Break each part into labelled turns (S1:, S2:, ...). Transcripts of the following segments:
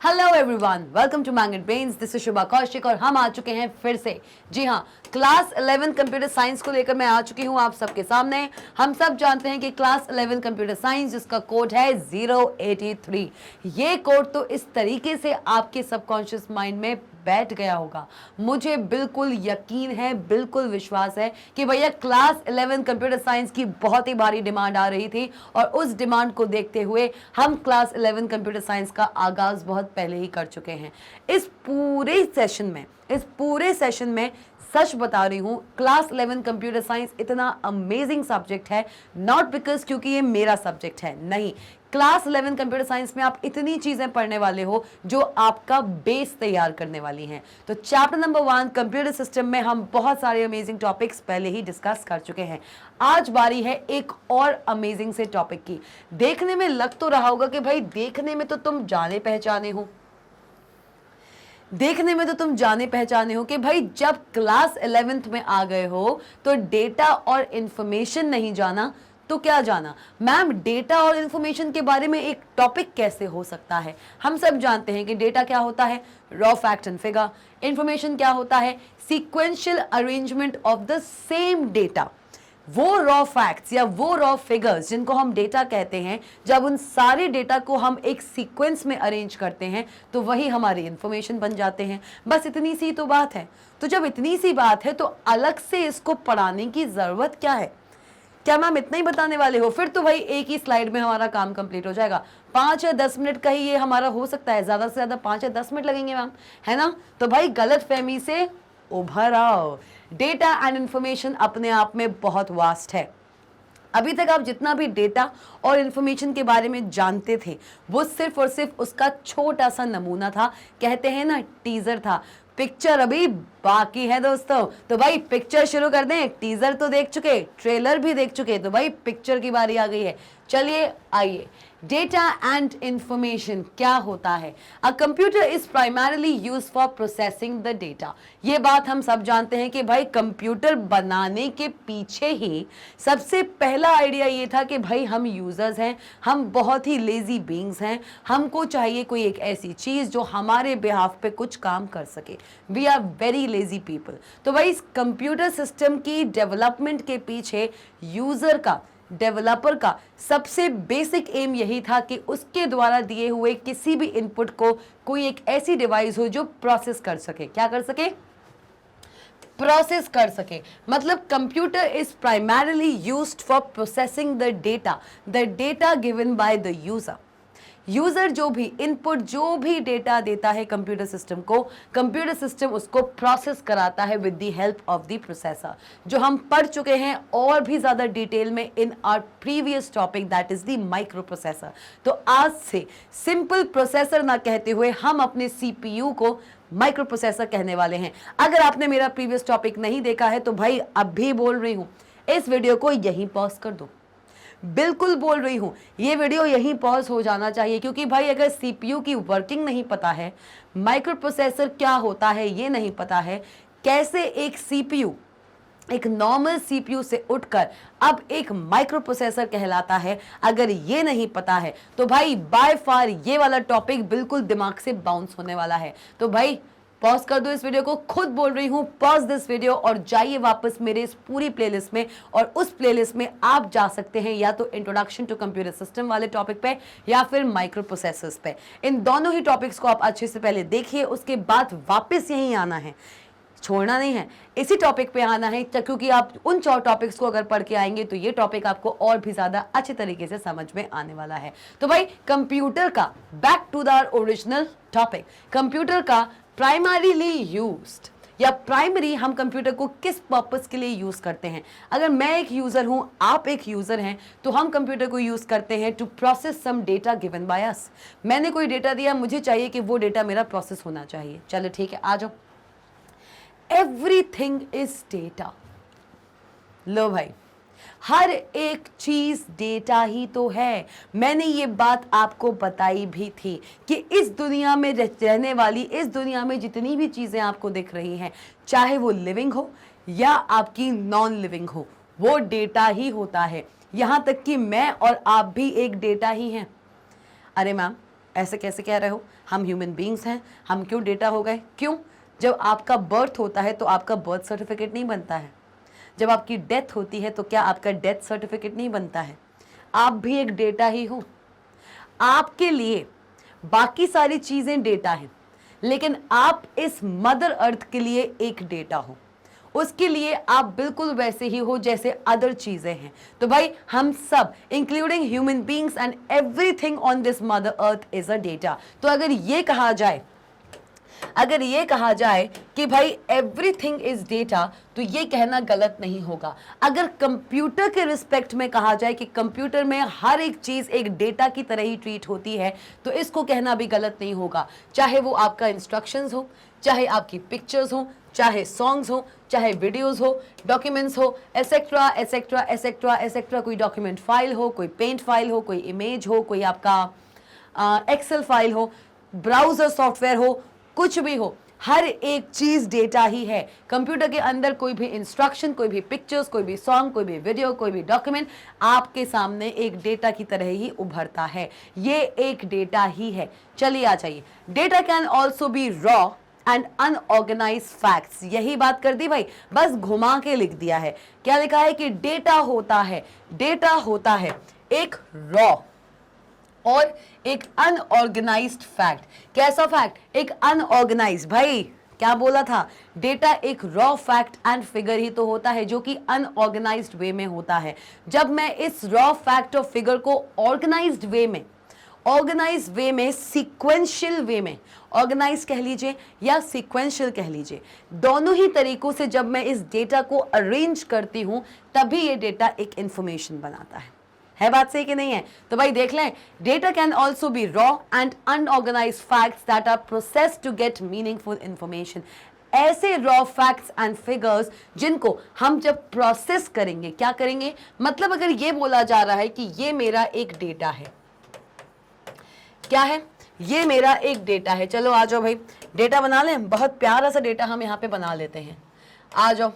S1: Hello everyone, welcome to Magnet Brains. This is Shubha Kaushik और हम आ चुके हैं फिर से। जी हाँ, क्लास 11 कंप्यूटर साइंस को लेकर मैं आ चुकी हूँ आप सबके सामने। हम सब जानते हैं कि क्लास 11 कंप्यूटर साइंस जिसका कोड है 083, ये कोड तो इस तरीके से आपके सबकॉन्शियस माइंड में बैठ गया होगा। मुझे बिल्कुल यकीन है, बिल्कुल विश्वास है कि भैया क्लास 11 कंप्यूटर साइंस की बहुत ही भारी डिमांड आ रही थी और उस डिमांड को देखते हुए हम क्लास 11 कंप्यूटर साइंस का आगाज बहुत पहले ही कर चुके हैं। इस पूरे सेशन में सच बता रही हूँ, क्लास 11 कंप्यूटर साइंस इतना अमेजिंग सब्जेक्ट है, नॉट बिकॉज क्योंकि ये मेरा सब्जेक्ट है, नहीं। क्लास 11 कंप्यूटर साइंस में आप इतनी चीजें पढ़ने वाले हो जो आपका बेस तैयार करने वाली हैं। तो चैप्टर नंबर 1 कंप्यूटर सिस्टम में हम बहुत सारे अमेजिंग टॉपिक्स पहले ही डिस्कस कर चुके हैं। आज बारी है एक और अमेजिंग से टॉपिक की। देखने में लग तो रहा होगा कि भाई देखने में तो तुम जाने पहचाने हो, देखने में तो तुम जाने पहचाने हो कि भाई जब क्लास 11th में आ गए हो तो डेटा और इंफॉर्मेशन नहीं जाना तो क्या जाना। मैम, डेटा और इंफॉर्मेशन के बारे में एक टॉपिक कैसे हो सकता है? हम सब जानते हैं कि डेटा क्या होता है, raw fact and figure. Information क्या होता है, sequential arrangement of the same data. वो रॉ फैक्ट्स या वो रॉ फिगर्स जिनको हम डेटा कहते हैं, जब उन सारे डेटा को हम एक सीक्वेंस में अरेंज करते हैं तो वही हमारी इंफॉर्मेशन बन जाते हैं। बस इतनी सी तो बात है। तो जब इतनी सी बात है तो अलग से इसको पढ़ाने की जरूरत क्या है? क्या मैम इतना ही बताने वाले हो? फिर तो भाई एक ही स्लाइड में हमारा काम कंप्लीट हो जाएगा। 5 या 10 मिनट का ही ये हमारा हो सकता है, ज्यादा से ज्यादा 5 या 10 मिनट लगेंगे मैम, है ना? तो भाई गलत फहमी से उभर आओ। डेटा एंड इंफॉर्मेशन अपने आप में बहुत वास्ट है। अभी तक आप जितना भी डेटा और इंफॉर्मेशन के बारे में जानते थे वो सिर्फ और सिर्फ उसका छोटा सा नमूना था, कहते हैं ना टीजर था। पिक्चर अभी बाकी है दोस्तों। तो भाई पिक्चर शुरू कर दें। टीजर तो देख चुके, ट्रेलर भी देख चुके, तो भाई पिक्चर की बारी आ गई है। चलिए आइए, डेटा एंड इंफॉर्मेशन क्या होता है? अ computer is primarily use for processing the data. ये बात हम सब जानते हैं कि भाई कंप्यूटर बनाने के पीछे ही सबसे पहला आइडिया ये था कि भाई हम यूजर्स हैं, हम बहुत ही लेजी बीइंग्स हैं, हमको चाहिए कोई एक ऐसी चीज जो हमारे बिहाफ पे कुछ काम कर सके। We are very lazy people. तो भाई इस कंप्यूटर सिस्टम की डेवलपमेंट के पीछे यूजर का, डेवलपर का सबसे बेसिक एम यही था कि उसके द्वारा दिए हुए किसी भी इनपुट को कोई एक ऐसी डिवाइस हो जो प्रोसेस कर सके। क्या कर सके? प्रोसेस कर सके। मतलब computer is primarily used for processing the data given by the user. User जो भी इनपुट, जो भी डेटा देता है कंप्यूटर सिस्टम को, कंप्यूटर सिस्टम उसको प्रोसेस कराता है with the help of the processor, जो हम पढ़ चुके हैं और भी ज्यादा डिटेल में in our previous topic, that is the microprocessor. तो आज से सिंपल प्रोसेसर ना कहते हुए हम अपने सीपीयू को माइक्रो प्रोसेसर कहने वाले हैं। अगर आपने मेरा प्रीवियस टॉपिक नहीं देखा है तो भाई अब भी बोल रही हूं, इस वीडियो को यहीं पॉज कर दो। बिल्कुल बोल रही हूं, ये वीडियो यहीं पॉज हो जाना चाहिए, क्योंकि भाई अगर सीपीयू की वर्किंग नहीं पता है, माइक्रो प्रोसेसर क्या होता है ये नहीं पता है, कैसे एक सीपीयू एक नॉर्मल सीपीयू से उठकर अब एक माइक्रो प्रोसेसर कहलाता है, अगर ये नहीं पता है तो भाई बाय फार ये वाला टॉपिक बिल्कुल दिमाग से बाउंस होने वाला है। तो भाई पॉज कर दो इस वीडियो को, खुद बोल रही हूं, पॉज दिस वीडियो और जाइए वापस मेरे इस पूरी प्लेलिस्ट में। और उस प्लेलिस्ट में आप जा सकते हैं या तो इंट्रोडक्शन टू कंप्यूटर सिस्टम वाले टॉपिक पे या फिर माइक्रो प्रोसेसर्स पे। इन दोनों ही टॉपिक्स को आप अच्छे से पहले देखिए, उसके बाद वापस यहीं आना है, छोड़ना नहीं है, इसी टॉपिक पे आना है, क्योंकि आप उन 4 टॉपिक्स को अगर पढ़ के आएंगे तो ये टॉपिक आपको और भी ज्यादा अच्छे तरीके से समझ में आने वाला है। तो भाई कंप्यूटर का, back to the original topic, computer का प्राइमरीली यूज्ड या प्राइमरी हम कंप्यूटर को किस पर्पस के लिए यूज करते हैं? अगर मैं एक यूजर हूं, आप एक यूजर हैं, तो हम कंप्यूटर को यूज करते हैं to process some data given by us. मैंने कोई डेटा दिया, मुझे चाहिए कि वो डेटा मेरा प्रोसेस होना चाहिए। चलो ठीक है, आ जाओ। Everything is data. लो भाई, हर एक चीज डेटा ही तो है। मैंने ये बात आपको बताई भी थी कि इस दुनिया में रहने वाली, इस दुनिया में जितनी भी चीजें आपको दिख रही हैं, चाहे वो लिविंग हो या आपकी नॉन लिविंग हो, वो डेटा ही होता है। यहां तक कि मैं और आप भी एक डेटा ही हैं। अरे मैम, ऐसे कैसे कह रहे हो, हम ह्यूमन बींग्स हैं, हम क्यों डेटा हो गए? क्यों? जब आपका बर्थ होता है तो आपका बर्थ सर्टिफिकेट नहीं बनता है, जब आपकी डेथ होती है तो क्या आपका डेथ सर्टिफिकेट नहीं बनता है? आप भी एक डेटा ही हो। आपके लिए बाकी सारी चीजें डेटा हैं, लेकिन आप इस मदर अर्थ के लिए एक डेटा हो, उसके लिए आप बिल्कुल वैसे ही हो जैसे अदर चीजें हैं। तो भाई हम सब including human beings and everything on this mother earth is a data. तो अगर ये कहा जाए कि भाई एवरीथिंग इज डेटा, तो ये कहना गलत नहीं होगा। अगर कंप्यूटर के रिस्पेक्ट में कहा जाए कि कंप्यूटर में हर एक चीज एक डेटा की तरह ही ट्रीट होती है, तो इसको कहना भी गलत नहीं होगा। चाहे वो आपका इंस्ट्रक्शंस हो, चाहे आपकी पिक्चर्स हो, चाहे सॉन्ग्स हो, चाहे वीडियोस हो, डॉक्यूमेंट्स हो, एसेट्रा एसेट्रा एसेट्रा एसेट्रा, कोई डॉक्यूमेंट फाइल हो, कोई पेंट फाइल हो, कोई इमेज हो, कोई आपका एक्सेल फाइल हो, ब्राउजर सॉफ्टवेयर हो, कुछ भी हो, हर एक चीज डेटा ही है। कंप्यूटर के अंदर कोई भी इंस्ट्रक्शन, कोई भी पिक्चर्स, कोई भी सॉन्ग, कोई भी वीडियो, कोई भी डॉक्यूमेंट आपके सामने एक डेटा की तरह ही उभरता है। ये एक डेटा ही है। चलिए आ जाइए, data can also be raw and unorganised facts. यही बात कर दी भाई, बस घुमा के लिख दिया है। क्या लिखा है कि डेटा होता है एक रॉ और एक अनऑर्गेनाइज्ड फैक्ट। कैसा फैक्ट? एक अनऑर्गेनाइज्ड। भाई क्या बोला था? डेटा एक रॉ फैक्ट एंड फिगर ही तो होता है जो कि अनऑर्गेनाइज्ड वे में होता है। जब मैं इस रॉ फैक्ट और फिगर को ऑर्गेनाइज्ड वे में सीक्वेंशियल वे में, ऑर्गेनाइज कह लीजिए या सीक्वेंशियल कह लीजिए, दोनों ही तरीकों से जब मैं इस डेटा को अरेंज करती हूं, तभी ये डेटा एक इंफॉर्मेशन बनाता है बात सही कि नहीं है? तो भाई देख लें, data can also be raw and unorganised facts that are processed to get meaningful information. ऐसे रॉ फैक्ट्स एंड फिगर्स जिनको हम जब प्रोसेस करेंगे, क्या करेंगे? मतलब अगर ये बोला जा रहा है कि ये मेरा एक डेटा है, क्या है? ये मेरा एक डेटा है। चलो आ जाओ भाई, डेटा बना लें। बहुत प्यारा सा डेटा हम यहाँ पे बना लेते हैं। आ जाओ,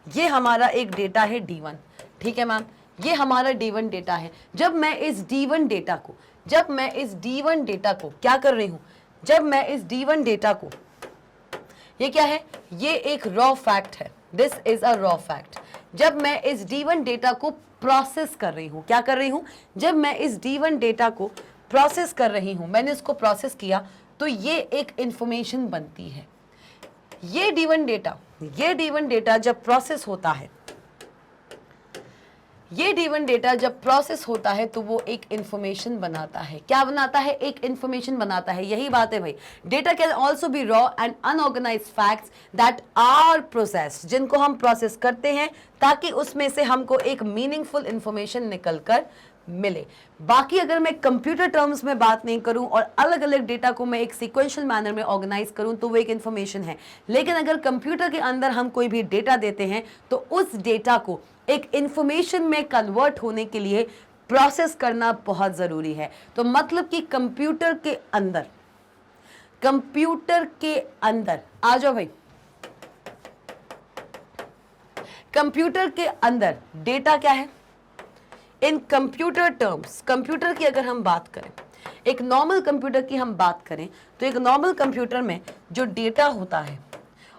S1: ये हमारा एक डेटा है D1, ठीक है मैम, ये हमारा D1 डेटा है। जब मैं इस D1 डेटा को क्या कर रही हूं? जब मैं इस D1 डेटा को, ये क्या है? ये एक रॉ फैक्ट है, this is a raw fact. जब मैं इस D1 डेटा को प्रोसेस कर रही हूं, क्या कर रही हूं? जब मैं इस D1 डेटा को प्रोसेस कर रही हूं, मैंने इसको प्रोसेस किया, तो ये एक इंफॉर्मेशन बनती है। ये D1 डेटा जब प्रोसेस होता है, ये D1 डेटा जब प्रोसेस होता है तो वो एक इंफॉर्मेशन बनाता है। क्या बनाता है? एक इंफॉर्मेशन बनाता है। यही बात है भाई। Data can also be raw and unorganised facts that are processed, जिनको हम प्रोसेस करते हैं ताकि उसमें से हमको एक मीनिंगफुल इंफॉर्मेशन निकल कर मिले। बाकी अगर मैं कंप्यूटर टर्म्स में बात नहीं करूं और अलग अलग डेटा को मैं एक सीक्वेंशियल मैनर में ऑर्गेनाइज करूं तो वो एक इंफॉर्मेशन है। लेकिन अगर कंप्यूटर के अंदर हम कोई भी डेटा देते हैं तो उस डेटा को एक इंफॉर्मेशन में कन्वर्ट होने के लिए प्रोसेस करना बहुत जरूरी है। तो मतलब कि कंप्यूटर के अंदर आ जाओ भाई, कंप्यूटर के अंदर डेटा क्या है? इन कंप्यूटर टर्म्स, कंप्यूटर की अगर हम बात करें, एक नॉर्मल कंप्यूटर की हम बात करें, तो एक नॉर्मल कंप्यूटर में जो डेटा होता है,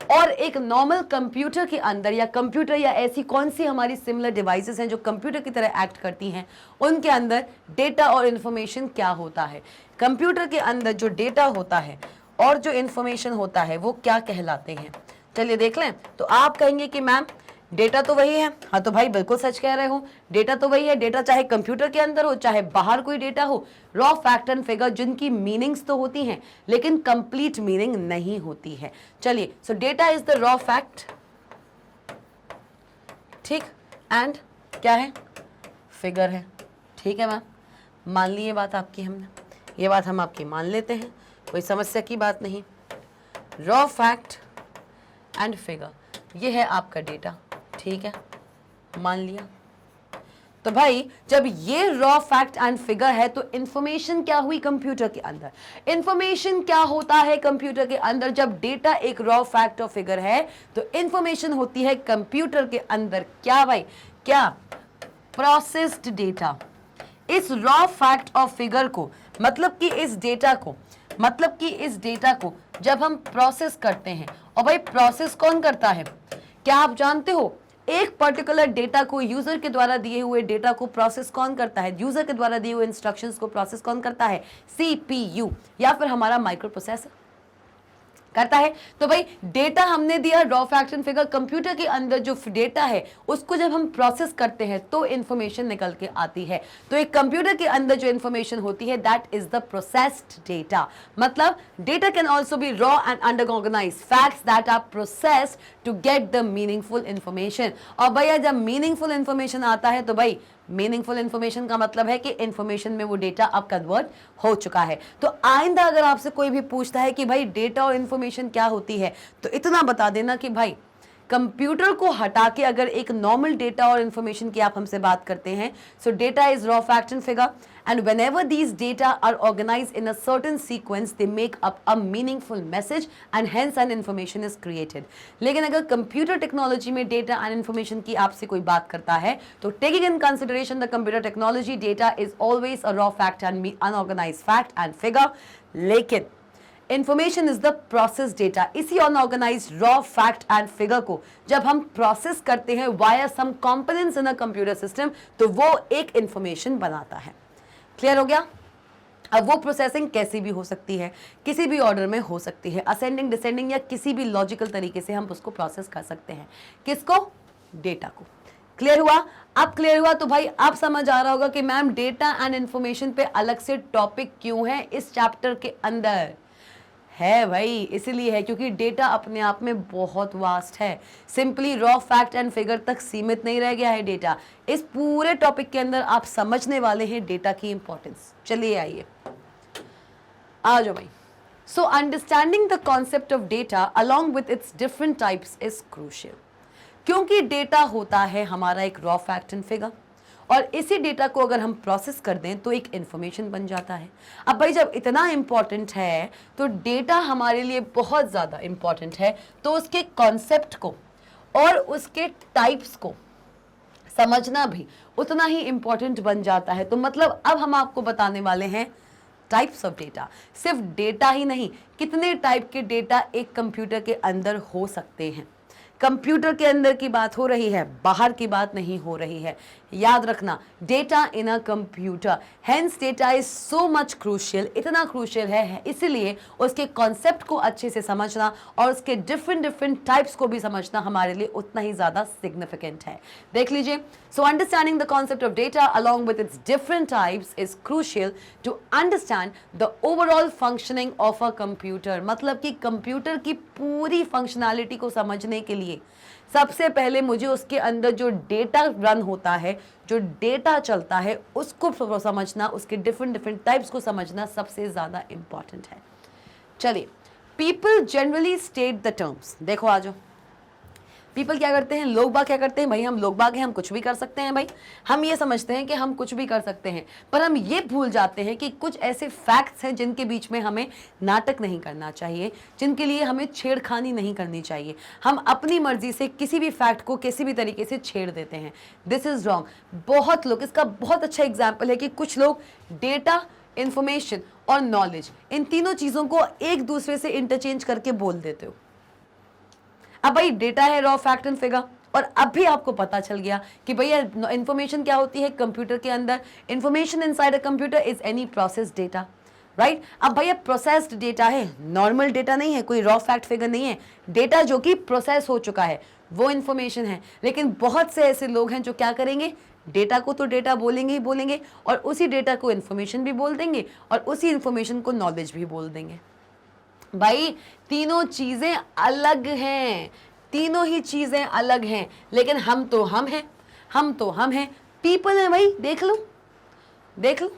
S1: और एक नॉर्मल कंप्यूटर के अंदर या कंप्यूटर या ऐसी कौन सी हमारी सिमिलर डिवाइसेस हैं जो कंप्यूटर की तरह एक्ट करती हैं, उनके अंदर डेटा और इन्फॉर्मेशन क्या होता है? कंप्यूटर के अंदर जो डेटा होता है और जो इन्फॉर्मेशन होता है वो क्या कहलाते हैं? चलिए देख लें। तो आप कहेंगे कि मैम डेटा तो वही है। हाँ तो भाई बिल्कुल सच कह रहे हो, डेटा तो वही है। डेटा चाहे कंप्यूटर के अंदर हो चाहे बाहर कोई डेटा हो, रॉ फैक्ट एंड फिगर, जिनकी मीनिंग्स तो होती हैं लेकिन कंप्लीट मीनिंग नहीं होती है। चलिए, सो data is the raw fact, ठीक, एंड क्या है? फिगर है। ठीक है मैम, मान ली ये बात आपकी, हमने ये बात हम आपकी मान लेते हैं, कोई समस्या की बात नहीं। रॉ फैक्ट एंड फिगर, ये है आपका डेटा, ठीक है, मान लिया। तो भाई जब ये रॉ फैक्ट एंड फिगर है तो इंफॉर्मेशन क्या हुई कंप्यूटर के अंदर? इंफॉर्मेशन क्या होता है कंप्यूटर के अंदर? जब डेटा एक रॉ फैक्ट और फिगर है तो इंफॉर्मेशन होती है कंप्यूटर के अंदर क्या भाई? क्या? Processed data. इस रॉ फैक्ट और फिगर को मतलब कि इस डेटा को जब हम प्रोसेस करते हैं, और भाई प्रोसेस कौन करता है, क्या आप जानते हो? एक पर्टिकुलर डेटा को, यूजर के द्वारा दिए हुए डेटा को प्रोसेस कौन करता है? यूजर के द्वारा दिए हुए इंस्ट्रक्शंस को प्रोसेस कौन करता है? CPU या फिर हमारा माइक्रो प्रोसेसर करता है। तो भाई डेटा हमने दिया, raw fact and figure, computer के अंदर जो डेटा है उसको जब हम प्रोसेस करते हैं तो इंफॉर्मेशन निकल के आती है। तो एक कंप्यूटर के अंदर जो इंफॉर्मेशन होती है that is the processed data. मतलब data can also be raw and unorganised facts that are processed to get the meaningful information. और भैया जब मीनिंगफुल इंफॉर्मेशन आता है तो भाई मीनिंगफुल इंफॉर्मेशन का मतलब है कि इंफॉर्मेशन में वो डेटा अब कन्वर्ट हो चुका है। तो आइंदा अगर आपसे कोई भी पूछता है कि भाई डेटा और इंफॉर्मेशन क्या होती है, तो इतना बता देना कि भाई कंप्यूटर को हटा के अगर एक नॉर्मल डेटा और इंफॉर्मेशन की आप हमसे बात करते हैं, सो data is raw fact and figure and whenever these data are organized in a certain sequence they make up a meaningful message and hence an information is created। लेकिन अगर computer technology में data and information की आपसे कोई बात करता है तो taking in consideration the computer technology data is always a raw fact and unorganised fact and figure, लेकिन information is the process data. इसी unorganised raw fact and figure को जब हम प्रोसेस करते हैं via some components in a computer system तो वो एक इंफॉर्मेशन बनाता है। क्लियर हो गया? अब वो प्रोसेसिंग कैसी भी हो सकती है, किसी भी ऑर्डर में हो सकती है, असेंडिंग डिसेंडिंग या किसी भी लॉजिकल तरीके से हम उसको प्रोसेस कर सकते हैं। किसको? डेटा को। क्लियर हुआ? अब क्लियर हुआ तो भाई अब समझ आ रहा होगा कि मैम डेटा एंड इंफॉर्मेशन पे अलग से टॉपिक क्यों है इस चैप्टर के अंदर। है भाई, इसीलिए है क्योंकि डेटा अपने आप में बहुत वास्ट है, simply raw fact and figure तक सीमित नहीं रह गया है डेटा। इस पूरे टॉपिक के अंदर आप समझने वाले हैं डेटा की इंपॉर्टेंस। चलिए आइए, आ जाओ भाई। सो understanding the concept of data along with its different types is crucial, क्योंकि डेटा होता है हमारा एक रॉ फैक्ट एंड फिगर और इसी डेटा को अगर हम प्रोसेस कर दें तो एक इंफॉर्मेशन बन जाता है। अब भाई जब इतना इंपॉर्टेंट है तो डेटा हमारे लिए बहुत ज़्यादा इंपॉर्टेंट है, तो उसके कॉन्सेप्ट को और उसके टाइप्स को समझना भी उतना ही इंपॉर्टेंट बन जाता है। तो मतलब अब हम आपको बताने वाले हैं टाइप्स ऑफ डेटा। सिर्फ डेटा ही नहीं, कितने टाइप के डेटा एक कंप्यूटर के अंदर हो सकते हैं। कंप्यूटर के अंदर की बात हो रही है, बाहर की बात नहीं हो रही है। याद रखना, data in a computer, hence data is so much crucial, इतना क्रूशियल है इसलिए उसके कॉन्सेप्ट को अच्छे से समझना और उसके डिफरेंट टाइप्स को भी समझना हमारे लिए उतना ही ज़्यादा सिग्निफिकेंट है। देख लीजिए, so understanding the concept of data along with its different types is crucial to understand the overall functioning of a computer. मतलब कि कंप्यूटर की पूरी फंक्शनैलिटी को समझने के लिए सबसे पहले मुझे उसके अंदर जो डेटा रन होता है, जो डेटा चलता है, उसको समझना, उसके डिफरेंट टाइप्स को समझना सबसे ज़्यादा इंपॉर्टेंट है। चलिए, people generally state the terms. देखो आ जाओ, पीपल क्या करते हैं, लोग बाग क्या करते हैं, भाई हम लोग बाग हैं, हम कुछ भी कर सकते हैं। भाई हम ये समझते हैं कि हम कुछ भी कर सकते हैं, पर हम ये भूल जाते हैं कि कुछ ऐसे फैक्ट्स हैं जिनके बीच में हमें नाटक नहीं करना चाहिए, जिनके लिए हमें छेड़खानी नहीं करनी चाहिए। हम अपनी मर्जी से किसी भी फैक्ट को किसी भी तरीके से छेड़ देते हैं, दिस इज रॉन्ग। बहुत लोग, इसका बहुत अच्छा एग्जाम्पल है कि कुछ लोग डेटा, इंफॉर्मेशन और नॉलेज, इन तीनों चीज़ों को एक दूसरे से इंटरचेंज करके बोल देते हो। अब भाई डेटा है रॉ फैक्ट एंड फिगर, और अब भी आपको पता चल गया कि भैया इंफॉर्मेशन क्या होती है कंप्यूटर के अंदर। Information inside a computer is any process data, right. अब भैया प्रोसेस्ड डेटा है, नॉर्मल डेटा नहीं है, कोई रॉ फैक्ट फिगर नहीं है, डेटा जो कि प्रोसेस हो चुका है वो इंफॉर्मेशन है। लेकिन बहुत से ऐसे लोग हैं जो क्या करेंगे, डेटा को तो डेटा बोलेंगे ही बोलेंगे और उसी डेटा को इंफॉर्मेशन भी बोल देंगे और उसी इंफॉर्मेशन को नॉलेज भी बोल देंगे। भाई तीनों चीजें अलग हैं, तीनों ही चीजें अलग हैं, लेकिन हम तो हम हैं, हम तो हम हैं, पीपल हैं भाई। देख लो देख लो,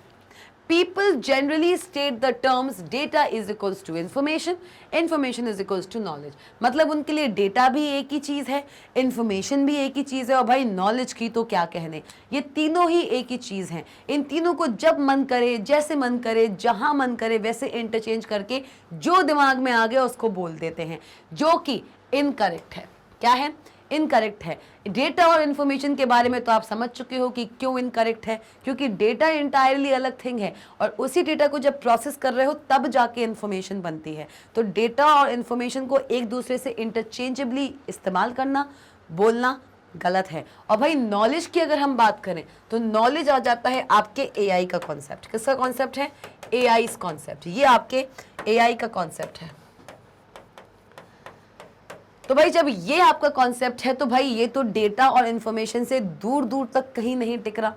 S1: people generally state the terms data is equals to information, information is equals to knowledge. मतलब उनके लिए डेटा भी एक ही चीज है, इंफॉर्मेशन भी एक ही चीज है, और भाई नॉलेज की तो क्या कहने, ये तीनों ही एक ही चीज हैं। इन तीनों को जब मन करे, जैसे मन करे, जहां मन करे वैसे इंटरचेंज करके जो दिमाग में आ गया उसको बोल देते हैं, जो कि इनकरेक्ट है। क्या है? इनकरेक्ट है। डेटा और इन्फॉर्मेशन के बारे में तो आप समझ चुके हो कि क्यों इनकरेक्ट है, क्योंकि डेटा इंटायरली अलग थिंग है और उसी डेटा को जब प्रोसेस कर रहे हो तब जाके इन्फॉर्मेशन बनती है। तो डेटा और इन्फॉर्मेशन को एक दूसरे से इंटरचेंजेबली इस्तेमाल करना, बोलना गलत है। और भाई नॉलेज की अगर हम बात करें तो नॉलेज आ जाता है आपके एआई का कॉन्सेप्ट। किसका कॉन्सेप्ट है? AI concept. ये आपके एआई का कॉन्सेप्ट है। तो भाई जब ये आपका कॉन्सेप्ट है तो भाई ये तो डेटा और इंफॉर्मेशन से दूर दूर तक कहीं नहीं टिक रहा,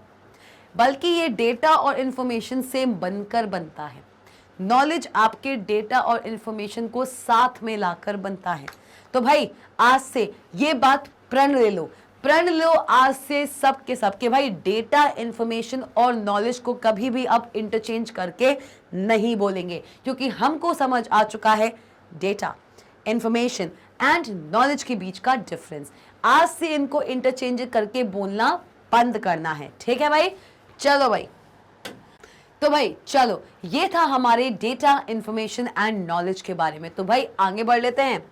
S1: बल्कि ये डेटा और इंफॉर्मेशन से बनकर बनता है। नॉलेज आपके डेटा और इंफॉर्मेशन को साथ में लाकर बनता है। तो भाई आज से ये बात प्रण ले लो, प्रण लो आज से सब के सब, कि भाई डेटा, इंफॉर्मेशन और नॉलेज को कभी भी अब इंटरचेंज करके नहीं बोलेंगे, क्योंकि हमको समझ आ चुका है डेटा, इंफॉर्मेशन एंड नॉलेज के बीच का डिफरेंस। आज से इनको इंटरचेंज करके बोलना बंद करना है। ठीक है भाई? चलो भाई, तो भाई चलो, ये था हमारे डेटा, इंफॉर्मेशन एंड नॉलेज के बारे में। तो भाई आगे बढ़ लेते हैं।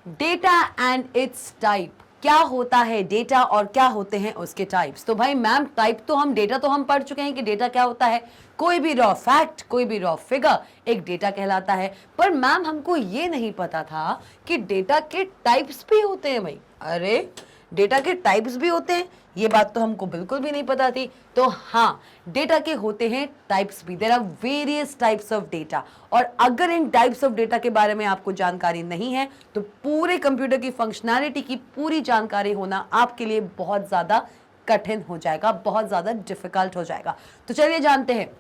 S1: Data and it's type. क्या होता है डेटा और क्या होते हैं उसके टाइप्स? तो भाई मैम टाइप तो हम, डेटा तो हम पढ़ चुके हैं कि डेटा क्या होता है। कोई भी रॉ फैक्ट, कोई भी रॉ फिगर एक डेटा कहलाता है। पर मैम हमको ये नहीं पता था कि डेटा के टाइप्स भी होते हैं। भाई अरे डेटा के टाइप्स भी होते हैं, ये बात तो हमको बिल्कुल भी नहीं पता थी। तो हाँ, डेटा के होते हैं टाइप्स भी। There are various types of data. और अगर इन टाइप्स ऑफ डेटा के बारे में आपको जानकारी नहीं है तो पूरे कंप्यूटर की फंक्शनैलिटी की पूरी जानकारी होना आपके लिए बहुत ज़्यादा कठिन हो जाएगा, बहुत ज़्यादा डिफिकल्ट हो जाएगा। तो चलिए जानते हैं।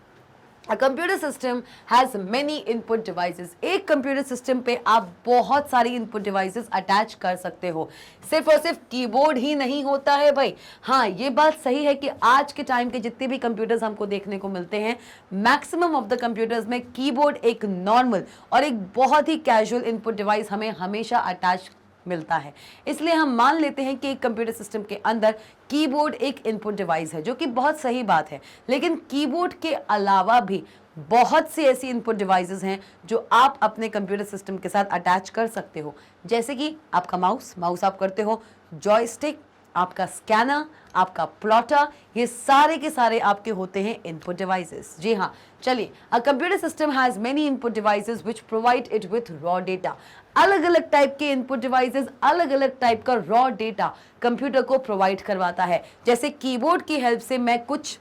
S1: A computer system has many input devices। एक कंप्यूटर सिस्टम पे आप बहुत सारी इनपुट डिवाइसेस अटैच कर सकते हो। सिर्फ और सिर्फ कीबोर्ड ही नहीं होता है भाई। हाँ, ये बात सही है कि आज के टाइम के जितने भी कंप्यूटर्स हमको देखने को मिलते हैं, मैक्सिमम ऑफ द कंप्यूटर्स में कीबोर्ड एक नॉर्मल और एक बहुत ही कैजुअल इनपुट डिवाइस हमें हमेशा अटैच मिलता है। इसलिए हम मान लेते हैं कि एक कंप्यूटर सिस्टम के अंदर कीबोर्ड एक इनपुट डिवाइस है, जो कि बहुत सही बात है। लेकिन कीबोर्ड के अलावा भी बहुत सी ऐसी इनपुट डिवाइसेस हैं जो आप अपने कंप्यूटर सिस्टम के साथ अटैच कर सकते हो। जैसे कि आपका माउस आप करते हो, जॉयस्टिक, आपका स्कैनर, आपका प्लॉटर, ये सारे के सारे आपके होते हैं इनपुट डिवाइसेस। जी हाँ, चलिए। अ computer system has many input devices which provide it with raw data. अलग अलग टाइप के इनपुट डिवाइसेस अलग अलग टाइप का रॉ डेटा कंप्यूटर को प्रोवाइड करवाता है। जैसे कीबोर्ड की हेल्प से मैं कुछ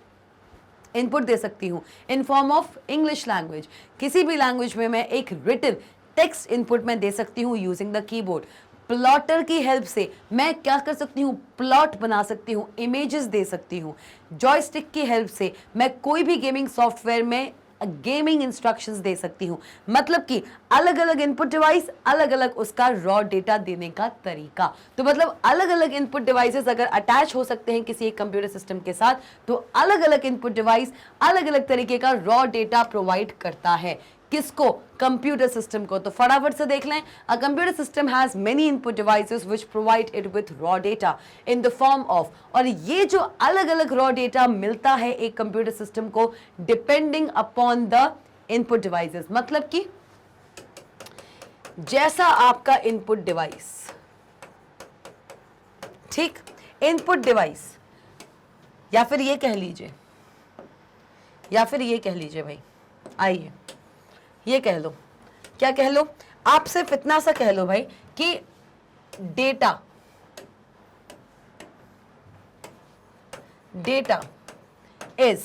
S1: इनपुट दे सकती हूँ in form of English language. किसी भी लैंग्वेज में मैं एक रिटन टेक्स्ट इनपुट में दे सकती हूँ यूजिंग द कीबोर्ड। प्लॉटर की हेल्प से मैं क्या कर सकती हूँ, प्लॉट बना सकती हूँ, इमेजेस दे सकती हूँ। जॉयस्टिक की हेल्प से मैं कोई भी गेमिंग सॉफ्टवेयर में गेमिंग इंस्ट्रक्शंस दे सकती हूँ। मतलब कि अलग अलग इनपुट डिवाइस, अलग अलग उसका रॉ डेटा देने का तरीका। तो मतलब अलग अलग इनपुट डिवाइसेस अगर अटैच हो सकते हैं किसी एक कंप्यूटर सिस्टम के साथ, तो अलग अलग इनपुट डिवाइस अलग अलग तरीके का रॉ डेटा प्रोवाइड करता है। किसको? कंप्यूटर सिस्टम को। तो फटाफट से देख लें। अ computer system has many input devices which provide it with raw data in the form of, और ये जो अलग अलग रॉ डेटा मिलता है एक कंप्यूटर सिस्टम को depending upon the input devices. मतलब कि जैसा आपका इनपुट डिवाइस, ठीक, इनपुट डिवाइस, या फिर ये कह लीजिए भाई, आइए ये कह लो, क्या कह लो, आप सिर्फ इतना सा कह लो भाई कि डेटा इज,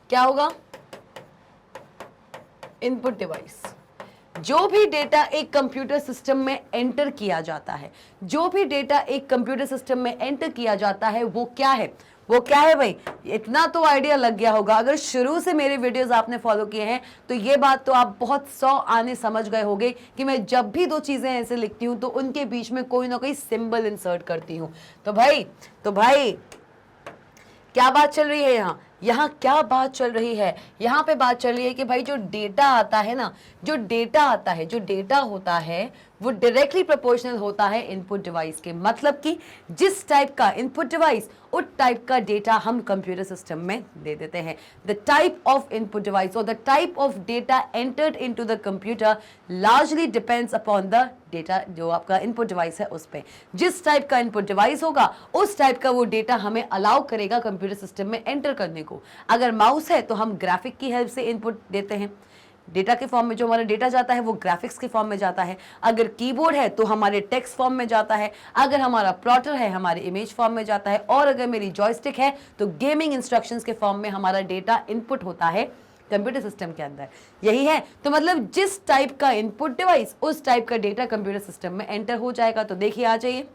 S1: क्या होगा, इनपुट डिवाइस। जो भी डेटा एक कंप्यूटर सिस्टम में एंटर किया जाता है, जो भी डेटा एक कंप्यूटर सिस्टम में एंटर किया जाता है, वो क्या है, वो क्या है भाई? इतना तो आइडिया लग गया होगा। अगर शुरू से मेरे वीडियोस आपने फॉलो किए हैं तो ये बात तो आप बहुत 100 आने समझ गए होंगे कि मैं जब भी दो चीजें ऐसे लिखती हूं तो उनके बीच में कोई ना कोई सिंबल इंसर्ट करती हूं। तो भाई क्या बात चल रही है यहाँ क्या बात चल रही है? यहाँ पे बात चल रही है कि भाई जो डेटा आता है ना, जो डेटा होता है, वो डायरेक्टली प्रोपोर्शनल होता है इनपुट डिवाइस के। मतलब कि जिस टाइप का इनपुट डिवाइस उस टाइप का डेटा हम कंप्यूटर सिस्टम में दे देते हैं। The type of input device और the type of data entered into the computer largely depends upon the data, जो आपका इनपुट डिवाइस है उस पे। जिस टाइप का इनपुट डिवाइस होगा उस टाइप का वो डेटा हमें अलाउ करेगा कंप्यूटर सिस्टम में एंटर करने को। अगर माउस है तो हम ग्राफिक की हेल्प से इनपुट देते हैं, डेटा के फॉर्म में जो हमारा डेटा जाता है वो ग्राफिक्स के फॉर्म में जाता है। अगर कीबोर्ड है तो हमारे टेक्स्ट फॉर्म में जाता है, अगर हमारा प्लॉटर है हमारे इमेज फॉर्म में जाता है, और अगर मेरी जॉयस्टिक है तो गेमिंग इंस्ट्रक्शंस के फॉर्म में हमारा डेटा इनपुट होता है कंप्यूटर सिस्टम के अंदर। यही है, तो मतलब जिस टाइप का इनपुट डिवाइस उस टाइप का डेटा कंप्यूटर सिस्टम में एंटर हो जाएगा। तो देखिए आ जाइए,